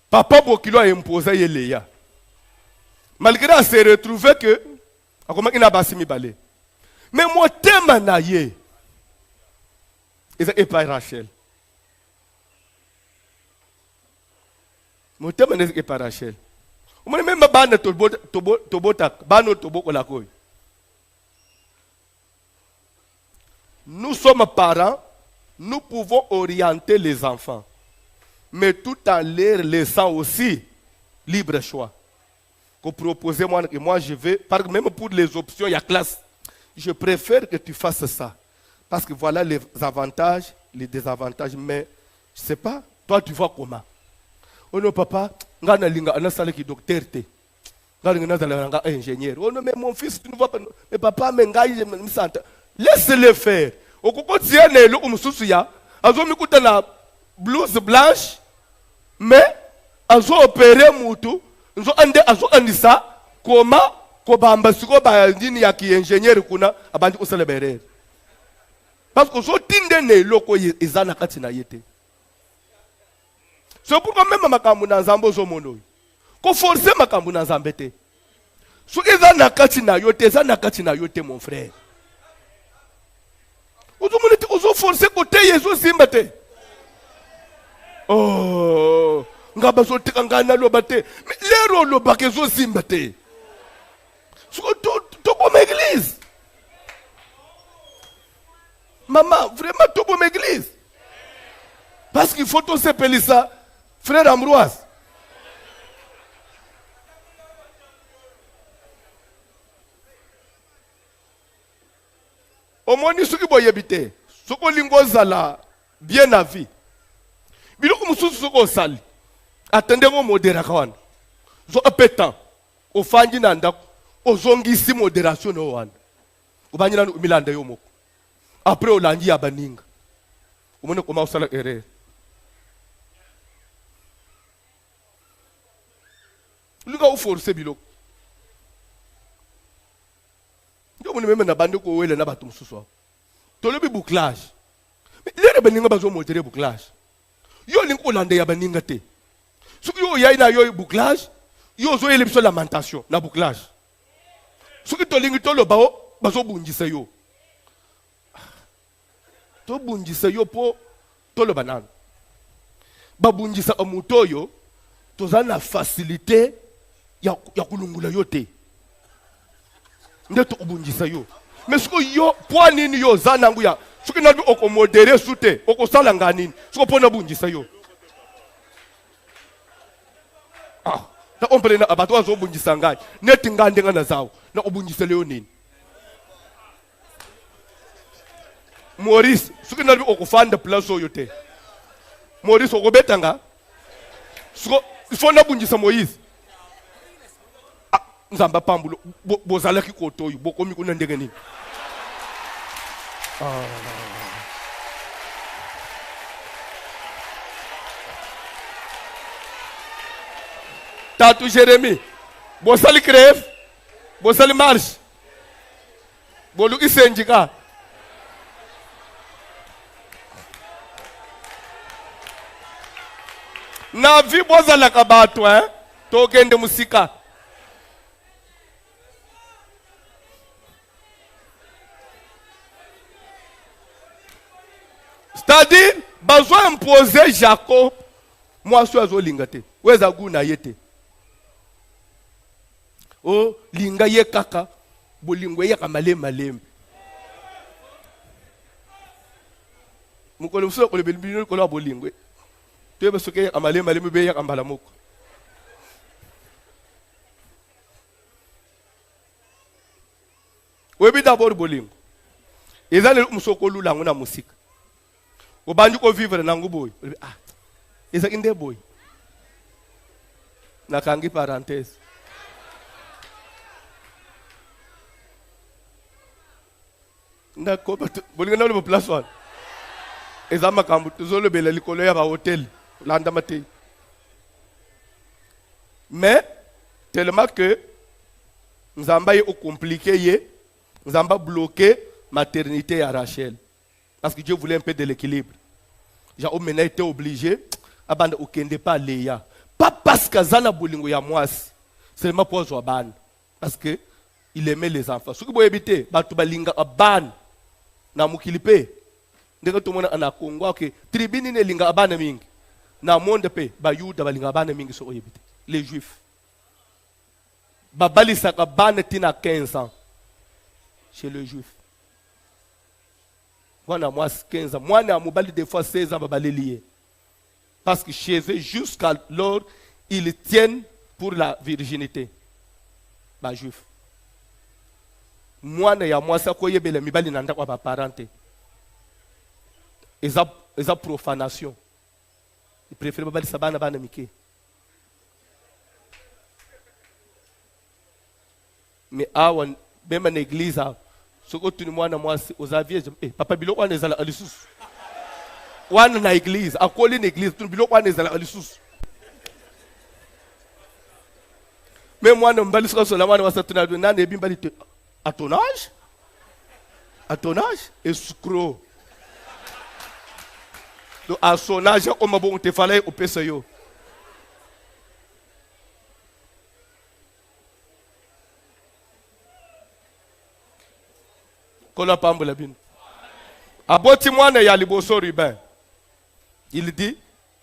Papa Bokilo a imposé Ileya. Malgré se retrouver que, comment il n'a pas si balé. Mais mon thème n'a yé. Et pas Rachel. Mon thème n'est pas Rachel. On m'a même pas de tobotak, bano toboko la koy. Nous sommes parents, nous pouvons orienter les enfants, mais tout en leur laissant aussi libre choix. Qu'on propose moi je vais, même pour les options, il y a classe. Je préfère que tu fasses ça. Parce que voilà les avantages, les désavantages, mais je ne sais pas, toi tu vois comment. Oh non papa, on a un docteur, un ingénieur. Oh non mais mon fils, tu ne vois pas. Mais papa, laisse-le faire. Au quotidien, il y a une blouse blanche, mais ils ont opéré Moutou, ils ont andisa, comment, kobamba siko ba ndini ya ki ingénieur kuna abandi ko célébrer. Parce que so tindene loko ezana kati na yete. C'est pourquoi même makambu na nzambo zo mono. Ko forcer makambu na nzambete. So ezana kati na yote mon frère. Ozo forcer côté yezo zimbate. Oh, ngaba zo tikangana lo bate. Mais lero lo bakezo zimbate. So to comme église. Maman, vraiment tout comme église. Parce qu'il faut tout s'appeler ça, frère Ambroise. Au moins, ce qui boye habiter, ce qu'on lingozala bien à vie. Biloko mususu soko sali. Attendez mon modéra kawan. Zo apetan. O fanji nanda. O zongi si modération no wan. O banyi nanu umilanda yo moko. Après o langi ya baninga. O mone koma usala erreur. Luka u forcer biloko. Yo mone meme na bande ko wele na batu mususu. Tolobi bouclage. Mais les baninga bazo modérer bouclage. Yo linko lande ya baninga te. Soki yo ya ina yo bouclage, yo zo ele biso lamentation na bouclage. Soki to lingi to lo bao bazo bungisa yo. To bungisa yo po to lo banana. Ba bungisa amuto yo toza na facilité ya kulungula yo te. Ndeto bungisa yo. Mais soki yo po nini yo zanangu ya soki nabi oko modéré soute oko sala nganini soki pona bungisa yo. Na ompele na abato azo bungisa ngai neti ngande ngana zawo na obungisa leo nini Maurice soki nabi okufanda place oyo te Maurice okobetanga soko ifo na bungisa Moïse nzamba pambulo bozalaki kotoyo bokomi kuna ndenge nini Tatu Jérémie, bosali crève, bosali marche, bolu isenjika. Na vi bozala kabatu tokende musika. C'est-à-dire, besoin imposer Jacob, moi je suis à Zolingate, où est-ce que vous êtes? Oh, linga ye kaka, bolingwe ya kamale malem. Mukolo mso ko lebelbino ko la bolingwe. Tu ebe soke ya kamale malem be ya kambala moko. Webi d'abord bolingo. Ezale musoko lula ngona musika. Obanju ko vivre na nguboy. Eza inde boy. Na kangi parenthèse. Ndako bolinga na le place wana ezama kambu tuzolo bela likolo ya ba hotel landa mate mais tellement que Nzamba est compliqué, Nzamba bloqué maternité à Rachel. Parce que Dieu voulait un peu de l'équilibre. Jacob maintenant était obligé abanda ukende pas Léa. Pas parce que Zana Bolingo ya moisi, seulement pour Zoban. Parce que il aimait les enfants. Ce qui vous éviter, Batu Balinga Aban, na mukilipe. Ndeka tout le monde en a Congo, que tribune ne linga Aban ming. Na monde pe, Bayuda Balinga Aban ming so éviter. Les Juifs. Babali Sakaban tina 15 ans. Chez les Juifs. Moi, moi 15 ans. Moi, na mobali des fois 16 ans, babali lié. Parce que chez eux, jusqu'alors, ils tiennent pour la virginité. Bah, juif. Moi, na ya moi, ça quoi yebele mibali nanda kwa ba parenté. Eza profanation. Ils préfèrent babali sabana bana mike. Mais awan même en église, ce que tu nous moi aux aviez, papa bilo on est à l'issous. Wana na église, à coller une église, tu bilo wana est à l'issous. Mais moi, je ne sais pas si je suis à ton âge. À ton âge, escroc. Donc, à son âge, on te fallait au PCO. Qu'on a pas un bin. À Botimouane, il y a le bosso Ruben. Il dit,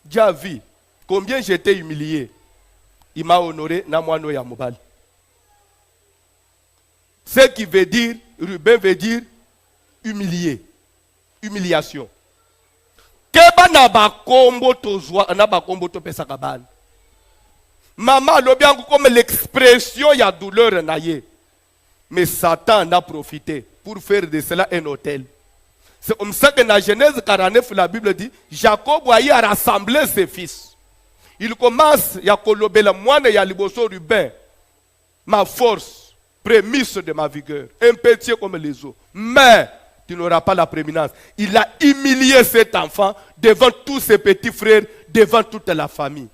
Dieu a vu combien j'étais humilié. Il m'a honoré, na moi no ya mobile. Ce qui veut dire, Ruben veut dire humilié, humiliation. Keba na ba kombo tozwa, na ba kombo to pesa kabane. Maman lobiangu comme l'expression ya douleur na ye. Mais Satan en a profité pour faire de cela un hôtel. C'est comme ça que dans Genèse 49, la Bible dit, Jacob a rassemblé ses fils. Il commence à kolobela moine ya liboso Ruben. Ma force, prémisse de ma vigueur. Un petit comme les eaux. Mais tu n'auras pas la prééminence. Il a humilié cet enfant devant tous ses petits frères, devant toute la famille.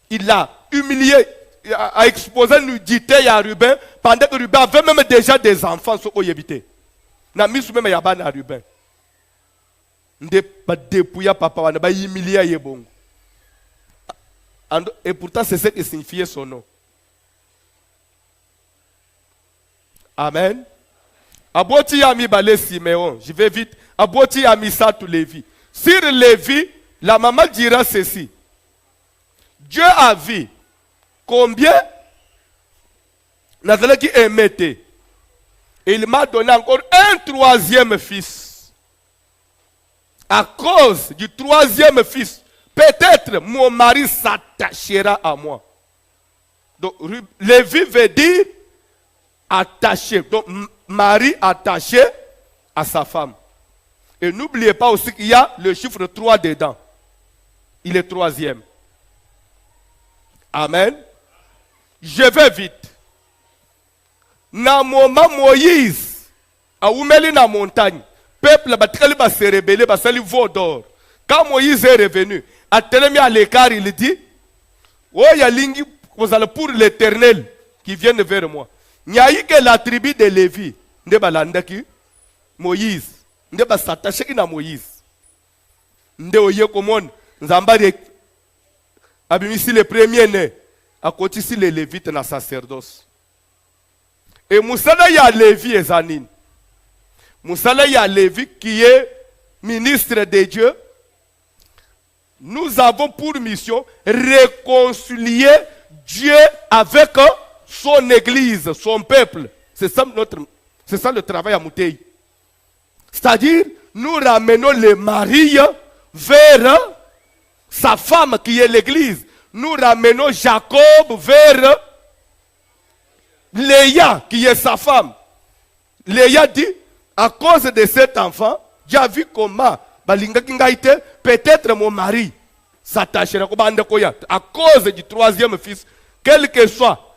Il l'a humilié, a exposé une nudité à Ruben, pendant que Ruben avait même déjà des enfants sur Oyebité. Na mis même yaban à Ruben. Nde pas dépouilla papa, on a humilié Yebongo. Et pourtant, c'est ce que signifiait son nom. Amen. Aboti ami balé Siméon. Je vais vite. Aboti ami ça tout Lévi. Sur Lévi, la maman dira ceci. Dieu a vu combien Nazalé qui aimait. Il m'a donné encore un troisième fils. À cause du troisième fils, peut-être mon mari s'attachera à moi. Donc, Lévi veut dire attaché. Donc, mari attaché à sa femme. Et n'oubliez pas aussi qu'il y a le chiffre 3 dedans. Il est troisième. Amen. Je vais vite. Na moment Moïse a oumeli na montagne. Peuple batikali ba se rebeller ba sali veau d'or. Quand Moïse est revenu, à Télémie à l'écart, il dit, oh, il y a l'ingi pour l'Éternel qui viennent vers moi. Il n'y a eu que la tribu de Lévi. Moïse. Il n'y a pas s'attacher à Moïse. Il n'y a pas comme Zambari. Abimisi le premier né. À côté de les Lévites dans sacerdoce. Et Moussala y a Lévi et Zanine. Moussala y a Lévi qui est ministre de Dieu. Nous avons pour mission réconcilier Dieu avec son église, son peuple. C'est ça le travail à Moutei. C'est-à-dire, nous ramenons le mari vers sa femme qui est l'église. Nous ramenons Jacob vers Léa qui est sa femme. Léa dit, à cause de cet enfant, j'ai vu comment peut-être mon mari s'attachera à cause du troisième fils, quel que soit.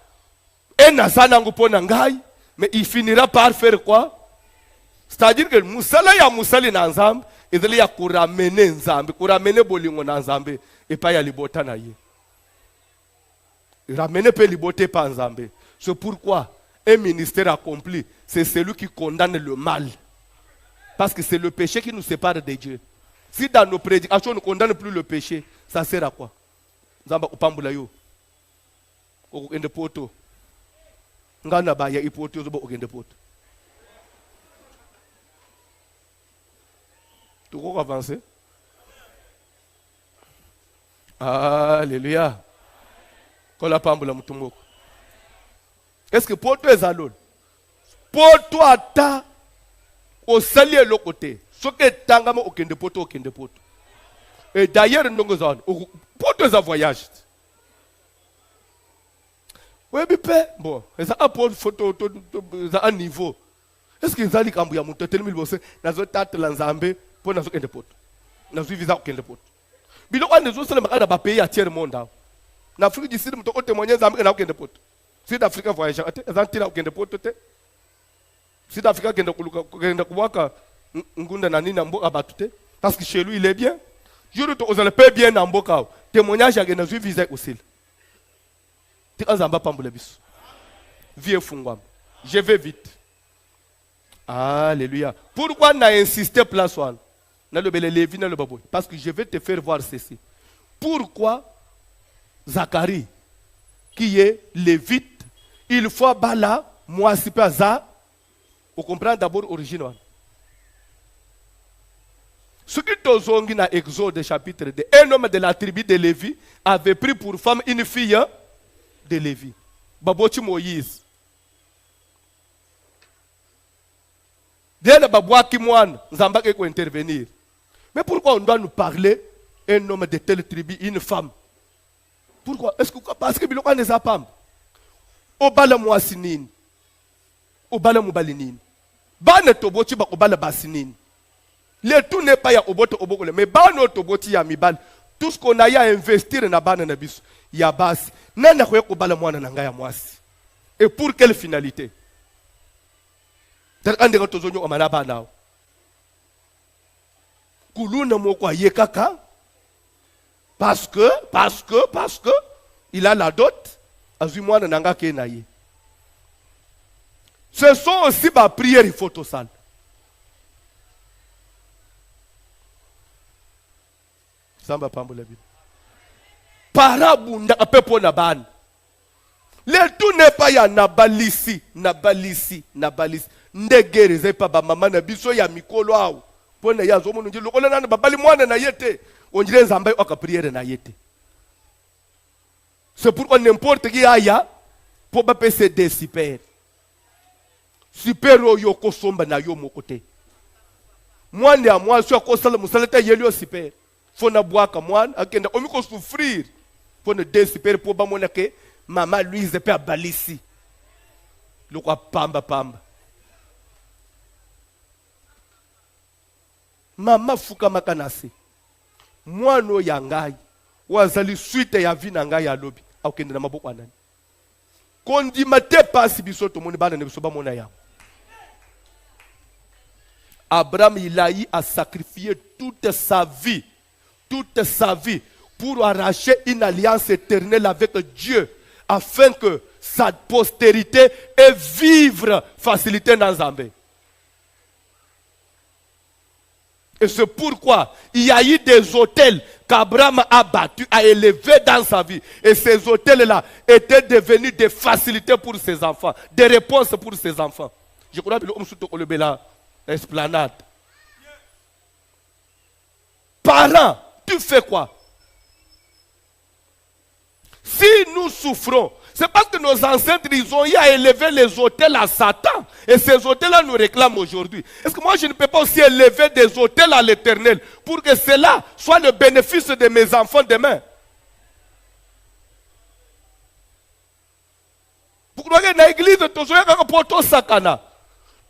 Mais il finira par faire quoi? C'est-à-dire que Moussala ya Moussali na Nzambe, il y a pour ramener Nzambe, pour ramener Bolingo na Nzambe, et pas ya libota na ye. Ramener pe liboté pas Nzambe. C'est pourquoi un ministère accompli, c'est celui qui condamne le mal. Parce que c'est le péché qui nous sépare de Dieu. Si dans nos prédications, on ne condamne plus le péché, ça sert à quoi? Zamba upambula yo. Okende poto. Ngana ba ya ipoto zo okende poto. Tu crois avancer? Alléluia. Kola pambula mutumoko. Est-ce que poto ezalol? Poto ata au salier le côté. Ce que tangama okende poto okende poto. Et d'ailleurs ndongo zone. Poto za voyage. Oui, mais bon, ça a pour photo, ça a un niveau. Est-ce que ça dit quand vous avez monté tellement de choses, dans un tas de lanzambe pour nous aucun dépôt, nous visa aucun dépôt. Mais on est juste le marché pays à tiers monde. En Afrique du Sud, nous avons témoigné zambe n'a aucun dépôt. Sud Africa voyage, Azantina aucun dépôt. Sud Africa qui est kuwaka ngunda nani nambo abatute parce que chez lui il est bien. Je le trouve aux paix bien nambo kao. Témoignage à nous visa aussi. Je vais vite. Alléluia. Pourquoi n'a insisté place one? Parce que je vais te faire voir ceci. Pourquoi Zacharie, qui est lévite, il faut bala, moi si pas ça, vous comprenez d'abord original. Ce qui est dans Exode chapitre 2, un homme de la tribu de Lévi avait pris pour femme une fille de Lévi. Baboti Moïse. Dès le baboua qui moine, Zamba qui intervenir. Mais pourquoi on doit nous parler un homme de telle tribu, une femme? Pourquoi? Est-ce que parce que biloka ne zapam? Obala moasinin. Obala mubalinin. Bane toboti ba obala basinin. Le tout n'est pas ya oboto obokole, mais bane toboti ya mibal. Tout ce qu'on a à investir na bane na biso. Ya basi. Nana kwe kubala mwana na ngaya mwasi. Et pour quelle finalité? Ande tozonyo amanaba nao. Kuluna moko yekaka. Parce que il a la dot. Azui mwana nanga ke na ye. Ce sont aussi ma prière il faut tosal. Samba pambula bi. Parabunda apepo na ban. Le tout n'est pas ya nabalisi. Ndegereze pa ba mama na biso ya mikolo awo. Pona ya zomo nje lokola na babali mwana na yete. Onjire nzambe oka prière na yete. C'est pourquoi n'importe qui aya pour ba PCD super. Super yo kosomba na yo mokote. Mwana ya mwa so akosala musaleta yelio super. Fona bwaka mwana akenda omiko souffrir. Fona de super pour ba mona ke mama Louise pe abalisi. Lokwa pamba. Mama fuka makanase. Mwano ya ngai. Wazali suite ya vina ngai ya lobi. Aukende na maboko anani. Kondi mate pasi bisoto moni bana ne bisoba mona ya. Abraham il a eu à sacrifier toute sa vie pour arracher une alliance éternelle avec Dieu afin que sa postérité ait vivre facilité dans Zambé. Et c'est pourquoi il y a eu des hôtels qu'Abraham a battus, a élevés dans sa vie. Et ces hôtels-là étaient devenus des facilités pour ses enfants, des réponses pour ses enfants. Je crois que l'homme esplanade. Parents, tu fais quoi? Si nous souffrons, c'est parce que nos ancêtres, ils ont eu à élever les autels à Satan. Et ces autels-là nous réclament aujourd'hui. Est-ce que moi, je ne peux pas aussi élever des autels à l'Éternel pour que cela soit le bénéfice de mes enfants demain? Pourquoi dans l'église, tu as un poteau sakana?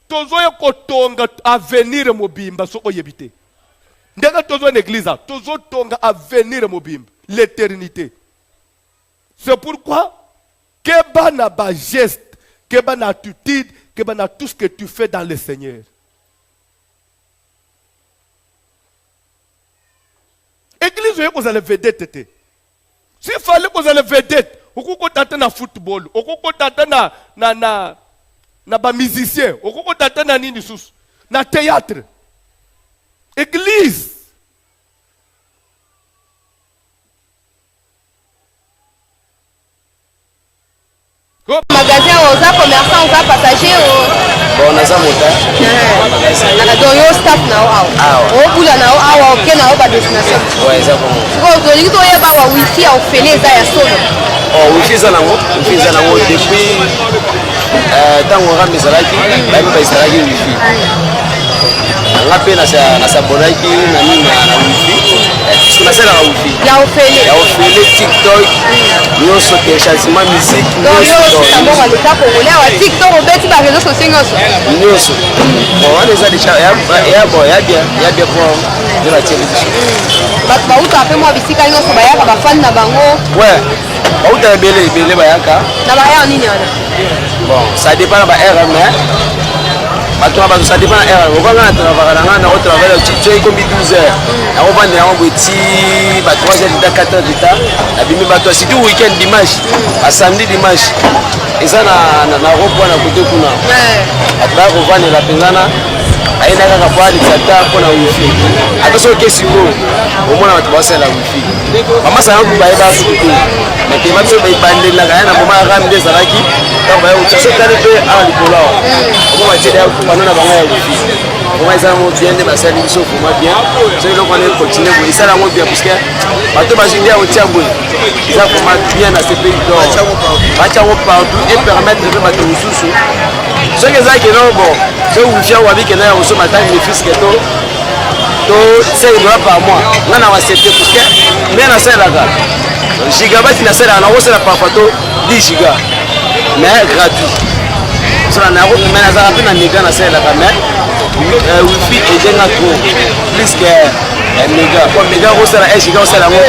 Tu as un avenir mobimba, so oyebite. Ndega tu as une église, tu as un avenir mobimba, l'éternité. C'est pourquoi que na ba geste, que na attitude, que na tout ce que tu fais dans le Seigneur. Église, vous allez vedette. S'il fallait que vous allez vedette, vous allez na football, vous allez na na ba musicien okoko data na nini susu na théâtre église magasin oza commerçant oza passager bon naza mota donc yo staff na o awa obula na o awa oke na o ba destination eza bongo sikoyo tolingi toyeba wa wifi ya ofele eza ya solo wifi eza nango depuis ntango ngambe ezalaki bayeba ezalaki wifi nga mpe nasabonaki na nini na wifi nasalaka wifi ya ofele tiktok nyonso téléchargement musique nyonso leta congolais awa tiktok obeti bareseau sociaux nyonso bon wana eza deja ya bien po nde batie biso bato bauta mpe mwa bisika nyonso bayaka bafani na bango bauta ebele bayaka na baya nini wana bon ça dépend na ba aire mais bato ça dépend na aire okanga na travaaka na nga na otravaille tio ekomi 12 heures nakovanda yango boti ba 3 heures d'etat 4 heures d'etat nabimi bato surtout weekend dimanche basamedi dimanche eza na ropwana kote kuna bato baya kovandela mpenzana ayenda kaka po alekisa ta mpona wifi ata soki oke sikoyo omona bato basalela wifi bamasala yango bayeba soki te makema biso babandelaka ya na moma ya rami nde ezalaki ntango bayaso tali mpe awa likolo awa omo batieli pano na bango ya wifi oma eza yango bien nde basali biso vraimen bien soki eloko wana ekontinue boye esala yango bien puisque bato bazwi nde akotia boye eza vraimen bien na ce pays d'or batia yango partout et permettre mpe bato mosusu soki ezalaki no bon soki wifi yango wabikenda ya kosoma ntango mefiske to 5 dollars par mois nga na wasepte puisque nde nasalelaka gigabyte nasalelaka nakosala parfois to 10 giga mais gratuit sona me nazalaka mpe na mega nasalelaka mais wifi edenga trop plus que mega po mega kosala 1 giga osala yango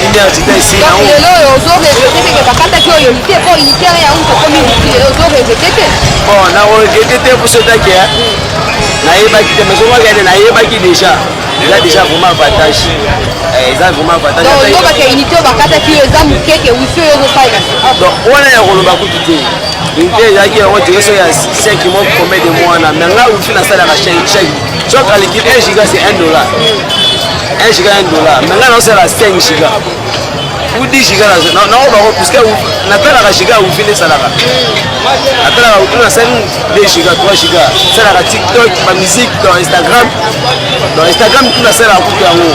université esi nango lelo oyo ozorevete teke bakataki oyo unité po unitere yango tokomi wifi lelo ozorevete te bon nakorevete te posotake nayebaki te mais somakende nayebaki déjà vraiment avantage eza vraiment avantage donc oyokaka unité oyo bakataki oyo eza mokeke wifi oyo ozosalela donc wana ya koloba kutu te unité ezalaki yango direction ya 5 mois combien de mois wana mais nga wifi nasalaka chaque soki aleki 1 giga c'est 1 dollar 1 giga 1 dollar mais nga naosala 5 giga ou 10 giga naobako puisque natalaka giga ya wifi nde esalaka natalaka wifi nasali 2 giga 3 giga esalaka tiktok bamusike dans instagram tu nasalaka kutu yango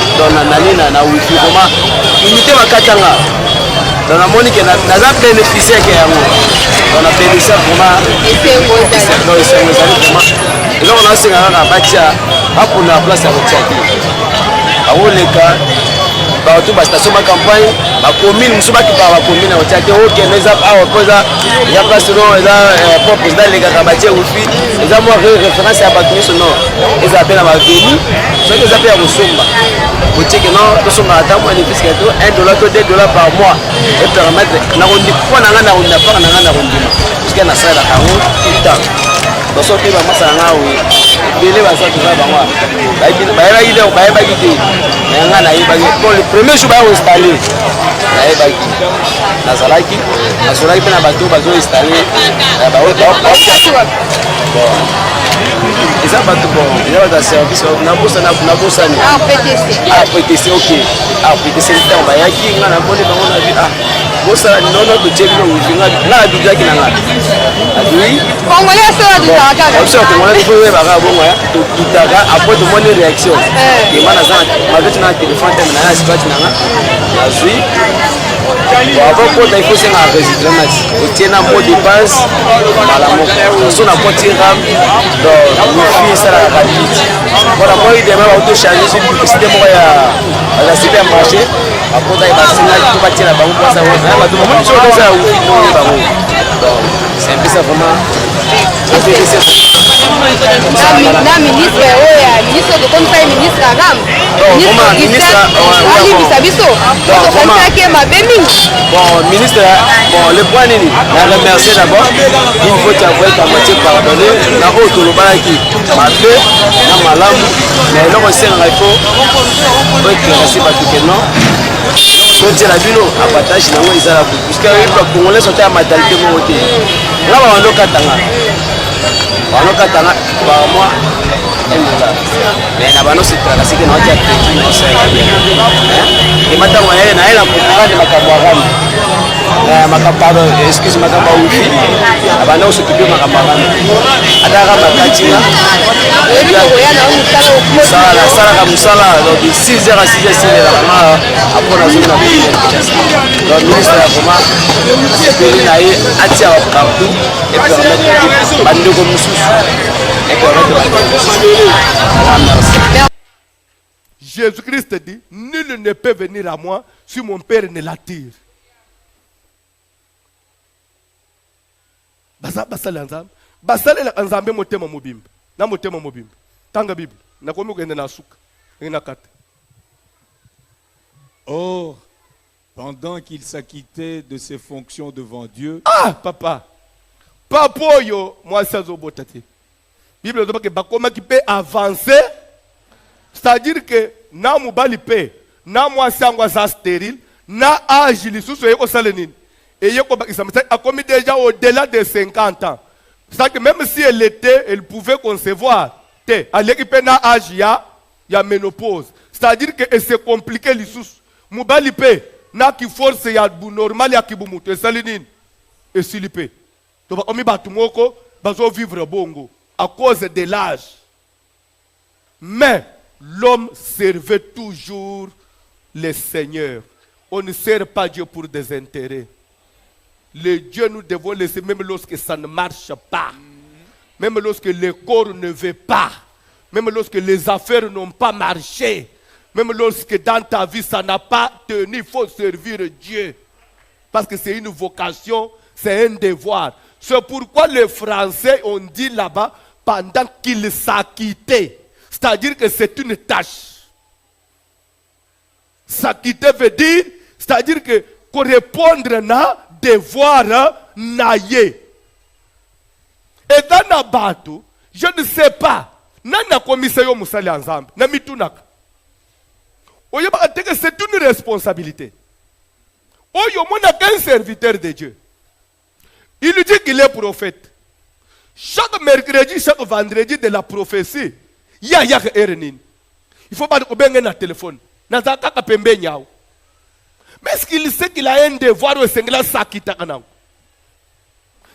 na wifi koma unité bakatanga donc namoni ke naza bénéficiaire ke yango donc na bénéficiaire vraiment esengo ezali vraiment eloko naosenga kaka batia bapona na place ya kotia te akoleka bato bastation bacampagne bacommune mosusu bakipaka bacommune na kotia te okende eza awa mpo eza place no eza po président elekaka batie wifi eza mwa référence ya bato nyonso non ezala mpe na baveni soki eza mpe ya kosomba otieke non tosombaka ata mwa néfiske to 1 dollar to 2 dollars par mois epermettre mpo na nga nakondima mpaka na nga nakondima puisque nasalelaka yango tout temps soki bamasala nga oyo ebele baza toza bango bayebaki te bayebaki te nga nayebaki bon le premier jour bakoinstalle nayebaki nazalaki mpe na bato bazoinstalle eza bato bon eza bato ya service nabosani ptc ok ptc ntango bayaki nga namoni bango na vi bosala nono totie bino wifi nga nadudaki na nga adui biso bakongolais fo oyebaka bongo totutaka apres tomoni réaction kema naza maveti na telefone teme na ya sipati na nga nazwi avant kota il faut senga enregistrement otie na mot de passe mala moko so na koti ram donc wifi esalaka rapide mpona moi demain baotochange so publicité moko ya supermarché akota basengaki to batiela bango mposa bato bamoni soki eza ya wifi noye bango donc c'est un peu ça vraiment na ministre oyo ya ministre tokomisa ye ministre agam alibisa biso tokomisaki ye mabe mingi bon ministre bon le point nini na remercier d'abord il faut t'avouer ta moitié pardonner na oyo tolobanaki mabe na malamu mais eloko esengaka ifo oeklirasi bato ke non sotia la bino abatage nango ezala ko puisque ba congolais sont à mentalité mo te nga ba wando katanga ba moi mais na bano c'est la c'est que non dia petit non c'est et maintenant ouais na ela ko de makabwagani makaparo excuse makamba ufi abana usitupie makambagani ataka makatina sala comme ça là donc 6h à 6h c'est la maman après la zone donc ministre la comment c'est na yi atia partout et permettre bande comme mususu et permettre Jésus-Christ dit, nul ne peut venir à moi si mon Père ne l'attire. Basale anzambe motema mobimba. Na motema mobimba. Tanga Bible. Na komi kende na suka. Ina kata. Or, pendant qu'il s'acquittait de ses fonctions devant Dieu, Ah, papa. Papa yo, moi ça zo botati. Bible dit que bakoma qui peut avancer. C'est-à-dire que na mubali pe, na mwasi angwa za stérile, na âge lisusu yeko salenine. Et yeko bakisa a commis déjà au-delà de 50 ans. C'est-à-dire que même si elle pouvait concevoir, elle est na âge ya ménopause. C'est-à-dire que c'est compliqué lisusu. Mubali pe, na ki force ya bu normal ya kibumutu et salenine. Et silipe. Donc omi batumoko bazo vivre bongo à cause de l'âge. Mais l'homme servait toujours le Seigneur. On ne sert pas Dieu pour des intérêts. Le Dieu nous devons laisser même lorsque ça ne marche pas. Même lorsque le corps ne veut pas. Même lorsque les affaires n'ont pas marché. Même lorsque dans ta vie ça n'a pas tenu. Il faut servir Dieu. Parce que c'est une vocation, c'est un devoir. C'est pourquoi les Français ont dit là-bas, pendant qu'ils s'acquittaient. C'est-à-dire que c'est une tâche. S'acquitter veut dire, c'est-à-dire que correspondre na devoir naye. Et dans la bateau, je ne sais pas. Nana commissaire yo musali ensemble. Na mitunaka. Oyo ba que c'est une responsabilité. Oyo mona qu'un serviteur de Dieu. Il lui dit qu'il est prophète. Chaque mercredi, chaque vendredi de la prophétie, il y a Erenin. Il faut pas que tu aies un téléphone. Mais est-ce qu'il sait qu'il a un devoir au Seigneur Sakita?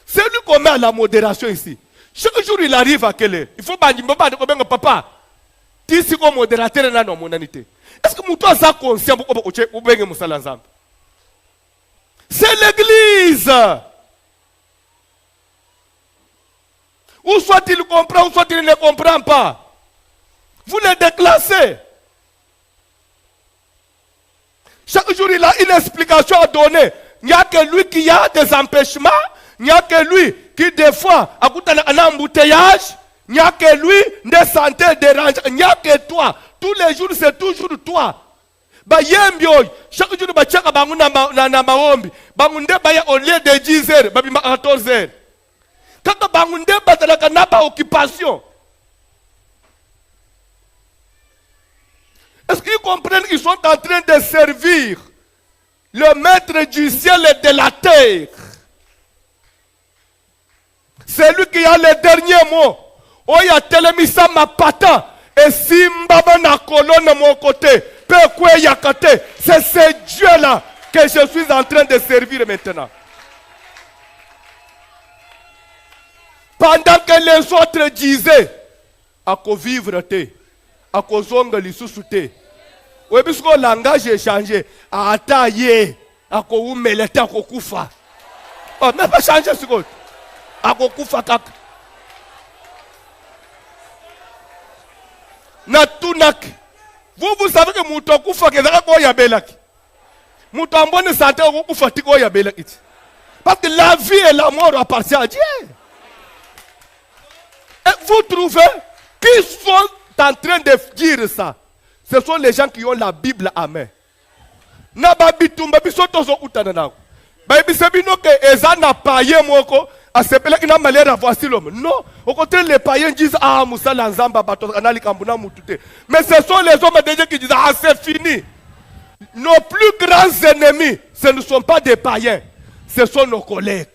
C'est lui qui met la modération ici. Chaque jour il arrive à quelle heure? Il faut pas dire papa. Tu es comme modérateur dans mon humanité. Est-ce que tu as conscience de c'est l'église. Ou soit il comprend, ou soit il ne comprend pas. Vous les déclassez. Chaque jour, il a une explication à donner. Il n'y a que lui qui a des empêchements. Il n'y a que lui qui, des fois, a un embouteillage. Il n'y a que lui, des santé dérange. Il n'y a que toi. Tous les jours, c'est toujours toi. Chaque jour, au lieu de 10 heures, 14 heures. Quand n'a pas occupation. Est-ce qu'ils comprennent qu'ils sont en train de servir le maître du ciel et de la terre? C'est lui qui a le dernier mot. Oh, il y a Télémissa Mapata et Simba na colonne mon côté. C'est ce Dieu-là que je suis en train de servir maintenant. Pendant que les autres disaient, à quoi vivre te, à quoi zonga lisusu te. Oui, puisque le langage est changé. À tailler, à quoi ou melete, à quoi koufa. Oh, mais pas changer ce côté. À quoi koufa kak. Natunak. Vous savez que mouton koufa kezaka ko yabelaki. Mouton bonne santé ko koufa tiko yabelaki. Parce que la vie et la mort appartiennent à Dieu. Et vous trouvez qui sont en train de dire ça? Ce sont les gens qui ont la Bible à main. Nababitumba bisoto zo utanana. Baby sebino que ezana paye moko a sepela ina malera voici l'homme. Non, au contraire les païens disent ah Moussa lanzamba bato kanali kambuna mutute. Mais ce sont les hommes de Dieu qui disent ah c'est fini. Nos plus grands ennemis, ce ne sont pas des païens, ce sont nos collègues.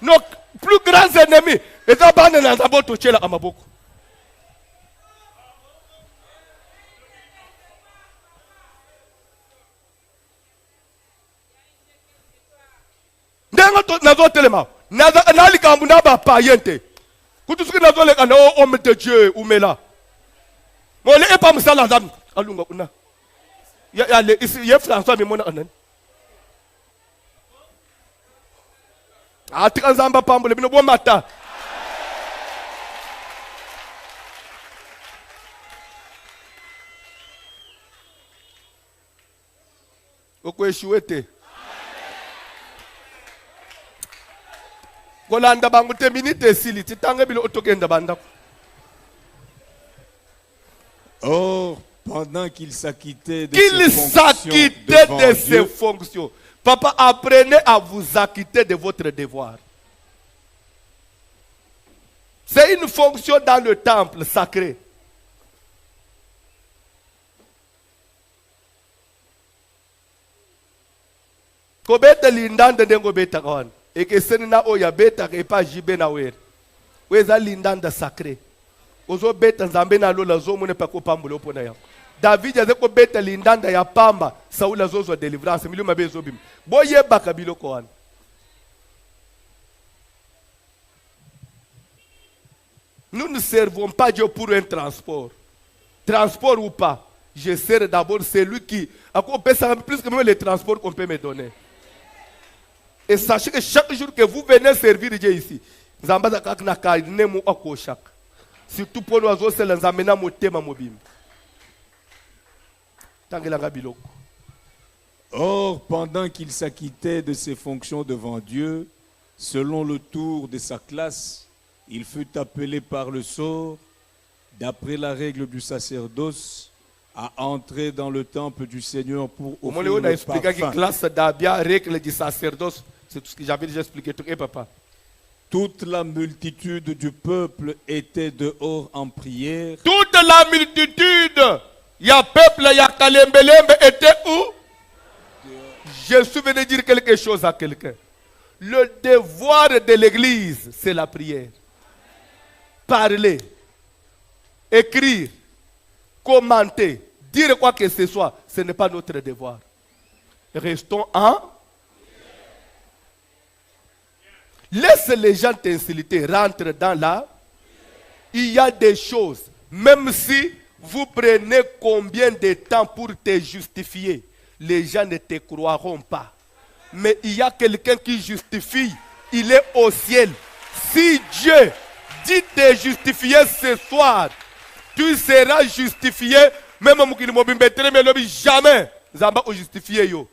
Nos plus grands ennemis, et homme de Dieu ou mela. Mon est pas msala dame. Alunga una. Ya ici François mais mon anan. Atika nzamba pambole bino bo mata. Okweshuete. Kolanda bangu te minute sili titange bilo otokenda banda. Or, pendant qu'il s'acquittait de ses fonctions, papa, apprenez à vous acquitter de votre devoir. C'est une fonction dans le temple sacré. Kobeta lindanda dengo beta kawan. Et que ce n'est pas oya beta et pas jibe na wer. Weza lindanda sacré. Ozo beta nzambe na lola zo mone pa ko pambulo pona ya. David aze ko beta lindanda ya pamba Saula zozo délivrance miluma bezo bim. Boye baka biloko wana. Nous ne servons pas Dieu pour un transport. Transport ou pas, je sers d'abord celui qui a plus que même les transports qu'on peut me donner. Et sachez que chaque jour que vous venez servir Dieu ici, surtout pour nous, c'est l'enzamena motema mobile. Or, pendant qu'il s'acquittait de ses fonctions devant Dieu, selon le tour de sa classe, il fut appelé par le sort, d'après la règle du sacerdoce, à entrer dans le temple du Seigneur pour offrir le parfum. Classe d'Abia, règle du sacerdoce, c'est tout ce que j'avais déjà expliqué. Papa. Toute la multitude du peuple était dehors en prière. Toute la multitude, ya peuple, ya kalembelembe était où? Je suis venu dire quelque chose à quelqu'un. Le devoir de l'église, c'est la prière. Parler, écrire, commenter, dire quoi que ce soit, ce n'est pas notre devoir. Restons en. Laisse les gens t'insulter, rentre dans la. Il y a des choses, même si vous prenez combien de temps pour te justifier, les gens ne te croiront pas. Mais il y a quelqu'un qui justifie, il est au ciel. Si Dieu dit te justifier ce soir, tu seras justifié, même jamais. Zamba o justifié yo.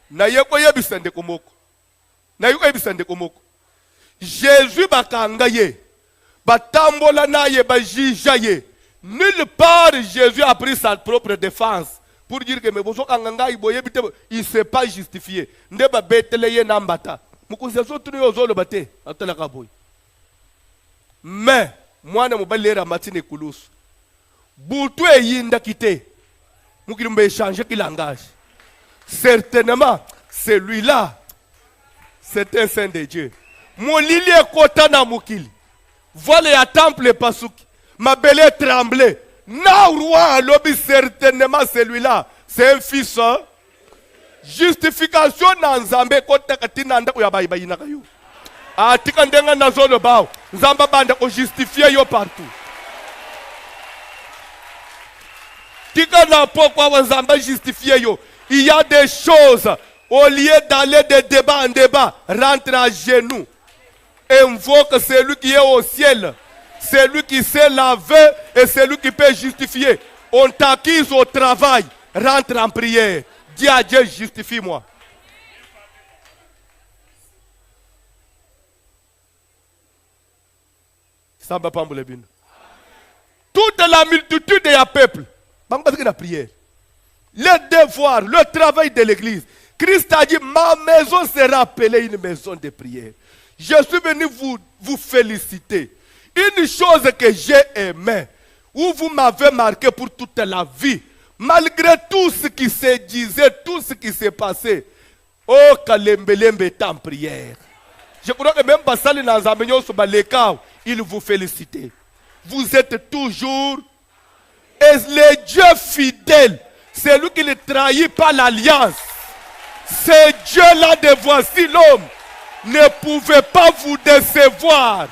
Na yeko yebisende komoko. Na yeko yebisende komoko. Jésus bakanga ye. Batambola na ye bajija ye. Nulle part Jésus a pris sa propre défense pour dire que il ne s'est pas justifié. Ndeba betele ye nambata. Mukuzezo tunu yo zolo bate. Atala kaboy. Mais moi, je suis matine kulusu. Boutou et yinda kite. Nous qui nous échanger qui langage. Certainement, celui-là, c'est un saint de Dieu. Mon lili est kotana mukili. Voilà ya temple pasuki. Ma belle tremblée. Na roi lobby certainement celui-là, c'est un fils. Hein? Justification dans Zambé kota katina nda kuyabai bayina kayo. Atika ndenga na zolo bao. Zamba banda ko justifier yo partout. Tika na pourquoi on zamba justifier yo. Il y a des choses, au lieu d'aller de débat en débat, rentre à genoux. Invoque celui qui est au ciel. Celui qui sait laver et celui qui peut justifier. On t'acquise au travail. Rentre en prière. Dis à Dieu, justifie-moi. Toute la multitude est un peuple. La prière. Le devoir, le travail de l'église. Christ a dit, ma maison sera appelée une maison de prière. Je suis venu vous féliciter. Une chose que j'ai aimée, où vous m'avez marqué pour toute la vie, Malgré tout ce qui se disait, tout ce qui s'est passé, oh, Kalembelembe est en prière. Je crois que même Bassali Nanzamenyo Sobalekao, il vous félicite. Vous êtes toujours, et le Dieu fidèle, c'est lui qui ne trahit pas l'alliance. Ce Dieu-là de voici l'homme ne pouvait pas vous décevoir.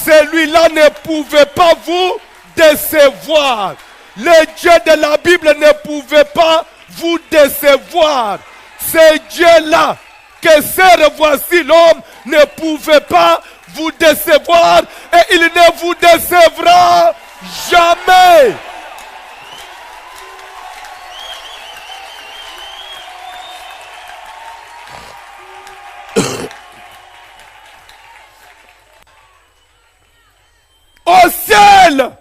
Celui-là ne pouvait pas vous décevoir. Le Dieu de la Bible ne pouvait pas vous décevoir. Ce Dieu-là, que sert voici l'homme, ne pouvait pas vous décevoir et il ne vous décevra jamais. Au ciel,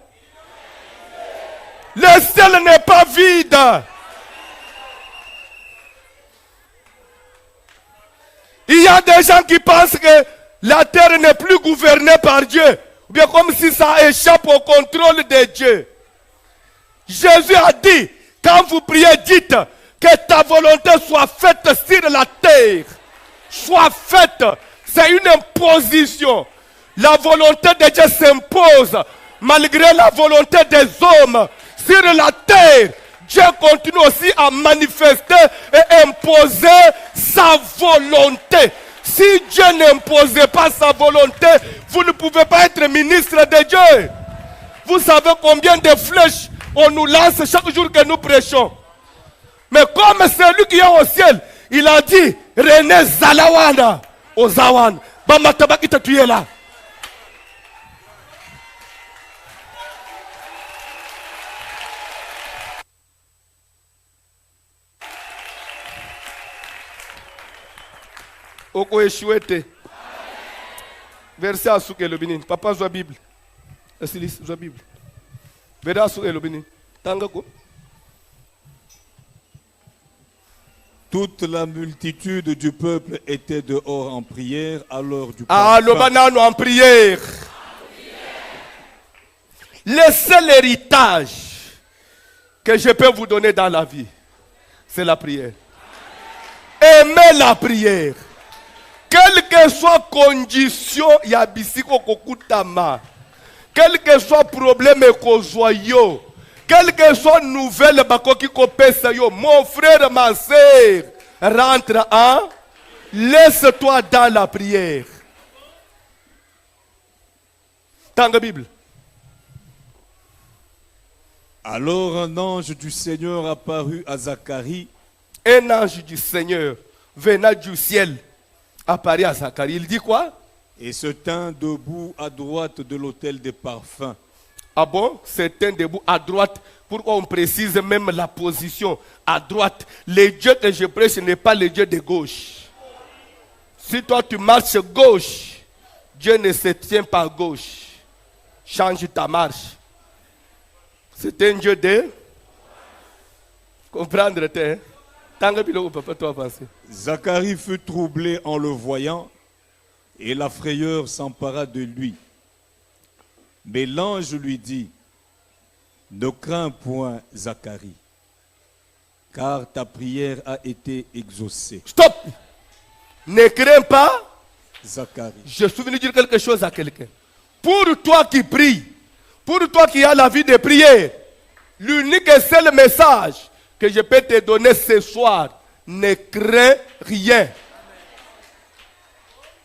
le ciel n'est pas vide. Il y a des gens qui pensent que la terre n'est plus gouvernée par Dieu, ou bien comme si ça échappe au contrôle de Dieu. Jésus a dit, quand vous priez, dites que ta volonté soit faite sur la terre. Soit faite, c'est une imposition. La volonté de Dieu s'impose malgré la volonté des hommes sur la terre. Dieu continue aussi à manifester et imposer sa volonté. Si Dieu n'imposait pas sa volonté, vous ne pouvez pas être ministre de Dieu. Vous savez combien de flèches on nous lance chaque jour que nous prêchons. Mais comme celui qui est au ciel, il a dit, René Zalawana, Ozawan, Bamatabakita tu es là. Oko échoué. Verset à souke le binin. Papa zoa Bible. Asilis zoa Bible. Verset à souke le binin. Tangako. Toute la multitude du peuple était dehors en prière à l'heure du Ah, le banano en prière. Le seul héritage que je peux vous donner dans la vie, c'est la prière. Aimez la prière. Quelle que soit condition, yabisiko kokutama. Quel que soit problème ekozoyo. Quelle que soit nouvelle bakoki kopesa yo. Mon frère, ma sœur, rentre en. Laisse-toi dans la prière. Dans la Bible. Alors un ange du Seigneur apparut à Zacharie. Un ange du Seigneur venant du ciel apparaît à Zacharie. Il dit quoi? Et se tint debout à droite de l'autel des parfums. Ah bon? Se tint debout à droite. Pourquoi on précise même la position à droite? Le Dieu que je prêche n'est pas le Dieu de gauche. Si toi tu marches gauche, Dieu ne se tient pas à gauche. Change ta marche. C'est un Dieu de comprendre. Zacharie fut troublé en le voyant, et la frayeur s'empara de lui. Mais l'ange lui dit, ne crains point, Zacharie, car ta prière a été exaucée. Stop! Ne crains pas, Zacharie. Je suis venu dire quelque chose à quelqu'un. Pour toi qui pries, pour toi qui as la vie de prière, l'unique et seul message que je peux te donner ce soir, ne crains rien.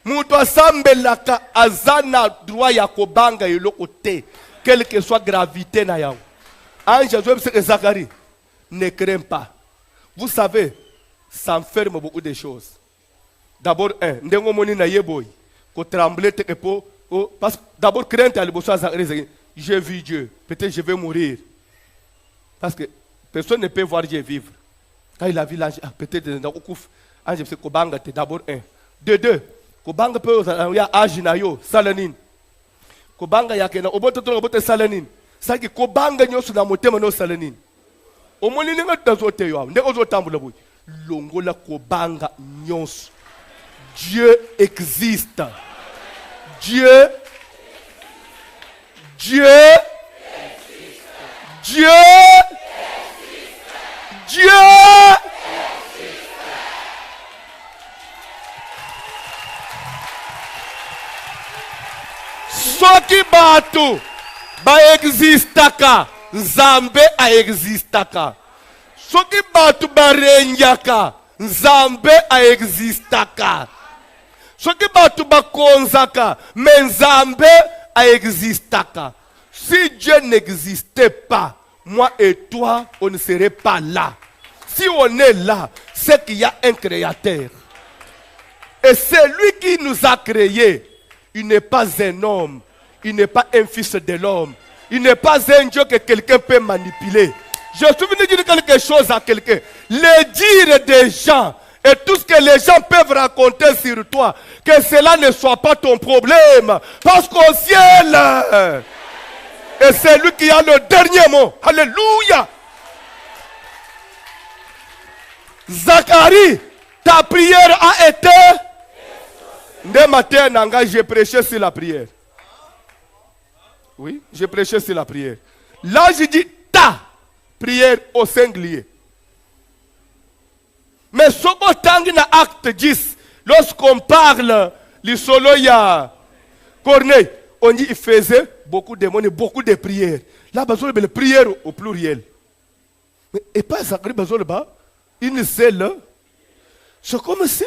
Muto sambelaka azana droit ya kobanga yeloko te, quelle que soit gravité na yao. Ange Joël Zacharie, ne crains pas. Vous savez, ça enferme beaucoup de choses. D'abord, ndengo moni na yeboy, ko trembler te kepo, parce que d'abord crainte à l'ebosso Zacharie, j'ai vu Dieu, peut-être je vais mourir. Parce que personne ne peut voir Dieu vivre. Quand il a vu l'ange, peut-être dans le coup, ange c'est kobanga te d'abord un. De deux, kobanga peut ya âge na yo salanin. Kobanga ya kena oboto to oboto salanin. Saki kobanga nyoso na motema no salanin. Omoni ninga tazote yo, ndeko zo tambula boy. Longola kobanga nyoso. Dieu existe. Dieu Dieu soki bato baexistaka nzambe aexistaka soki bato barengyaka nzambe aexistaka soki bato bakonzaka me nzambe aexistaka. Si Dieu n'existait pas, moi et toi on ne serait pas là. Si on est là, c'est qu'il y a un créateur. Et c'est lui qui nous a créés. Il n'est pas un homme. Il n'est pas un fils de l'homme. Il n'est pas un Dieu que quelqu'un peut manipuler. Je suis venu dire quelque chose à quelqu'un. Les dires des gens et tout ce que les gens peuvent raconter sur toi, que cela ne soit pas ton problème. Parce qu'au ciel, et c'est lui qui a le dernier mot. Alléluia. Zacharie, ta prière a été... Dès matin, Nanga, j'ai prêché sur la prière. Oui, j'ai prêché sur la prière. Là, je dis ta prière au singulier. Mais ce que dans acte 10, lorsqu'on parle du solo, il y a Corneille, on dit qu'il faisait beaucoup de monde, beaucoup de prières. Là, il y a prière au pluriel. Mais et pas Zacharie, une seule. C'est comme si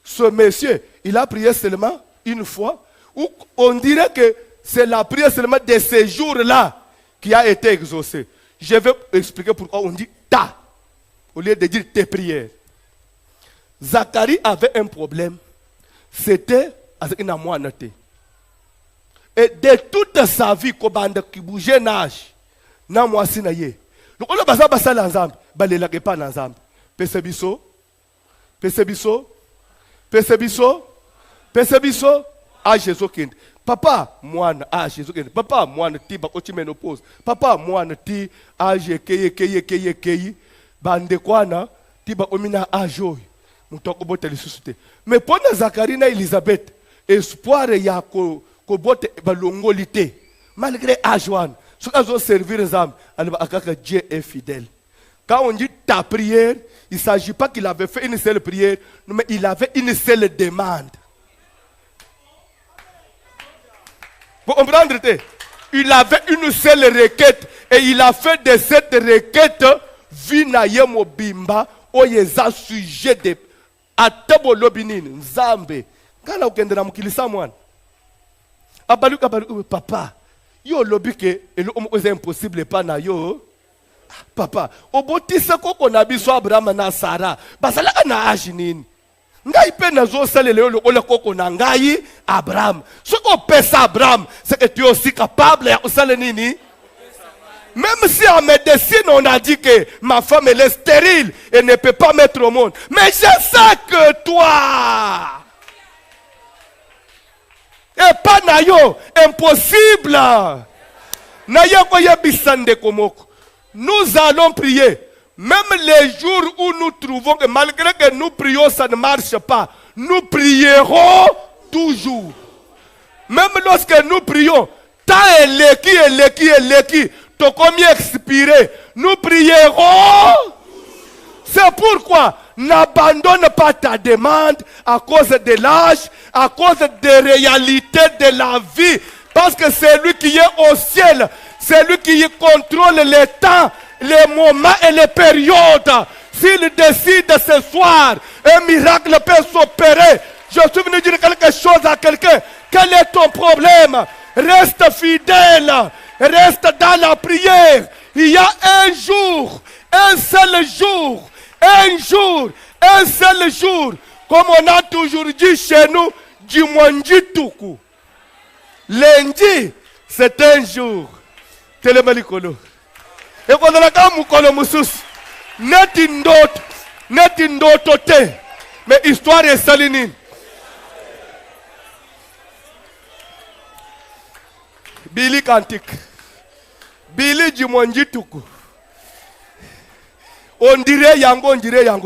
ce monsieur, il a prié seulement une fois, ou on dirait que c'est la prière seulement de ces jours-là qui a été exaucée. Je vais expliquer pourquoi on dit ta, au lieu de dire tes prières. Zacharie avait un problème, c'était avec une amoinette. Et de toute sa vie, qui bougeait nage, na moi si naye. Donc on a besoin de ça l'ensemble, balela que pas l'ensemble. Pesebiso, pesebiso, pesebiso, pesebiso. Ah Jésus kind. Papa moi ah Jésus kind. Papa moi ti ba koti menopause. Papa moi ti age keye. Bande kwana ti ba omina ajoy. Mutoko bote lisusute. Mais pendant Zacharie na Elisabeth, espoir ya ko bote balongolité. Malgré ajoan, ce qu'ils ont servi les âmes, Dieu est fidèle. Quand on dit ta prière, il ne s'agit pas qu'il avait fait une seule prière, mais il avait une seule demande. Vous comprenez? Il avait une seule requête et il a fait de cette requête Vinaye Mobimba oyeza sujet de atabo lobinin Nzambe. Quand on a un mukilisa mwana abalu papa yo lobi ke c'est impossible pas na yo. Papa, obotisa koko na biso Abraham na Sarah, basalaka na âge nini? Ngai pe nazo salele yo le koko na ngai Abraham. Ce qu'on pèse Abraham, c'est que tu es aussi capable de faire nini? Même si en médecine on a dit que ma femme elle est stérile et ne peut pas mettre au monde. Mais je sais que toi, et pas na yo, impossible. Na yo koye bisande komoko. Nous allons prier. Même les jours où nous trouvons que malgré que nous prions, ça ne marche pas. Nous prierons toujours. Même lorsque nous prions, ta eleki, to combien expiré, nous prierons. C'est pourquoi n'abandonne pas ta demande à cause de l'âge, à cause des réalités de la vie. Parce que c'est lui qui est au ciel. C'est lui qui contrôle les temps, les moments et les périodes. S'il décide ce soir, un miracle peut s'opérer. Je suis venu dire quelque chose à quelqu'un. Quel est ton problème? Reste fidèle. Reste dans la prière. Il y a un jour, un seul jour, un seul jour. Comme on a toujours dit chez nous, Jimwanjituku. Lundi, c'est un jour. Telemalikolo. Et quand on a quand mukolo musus, neti ndoto te, mais histoire est salinine. Billy Kantik, Billy Jimwanjituku. On dirait yango.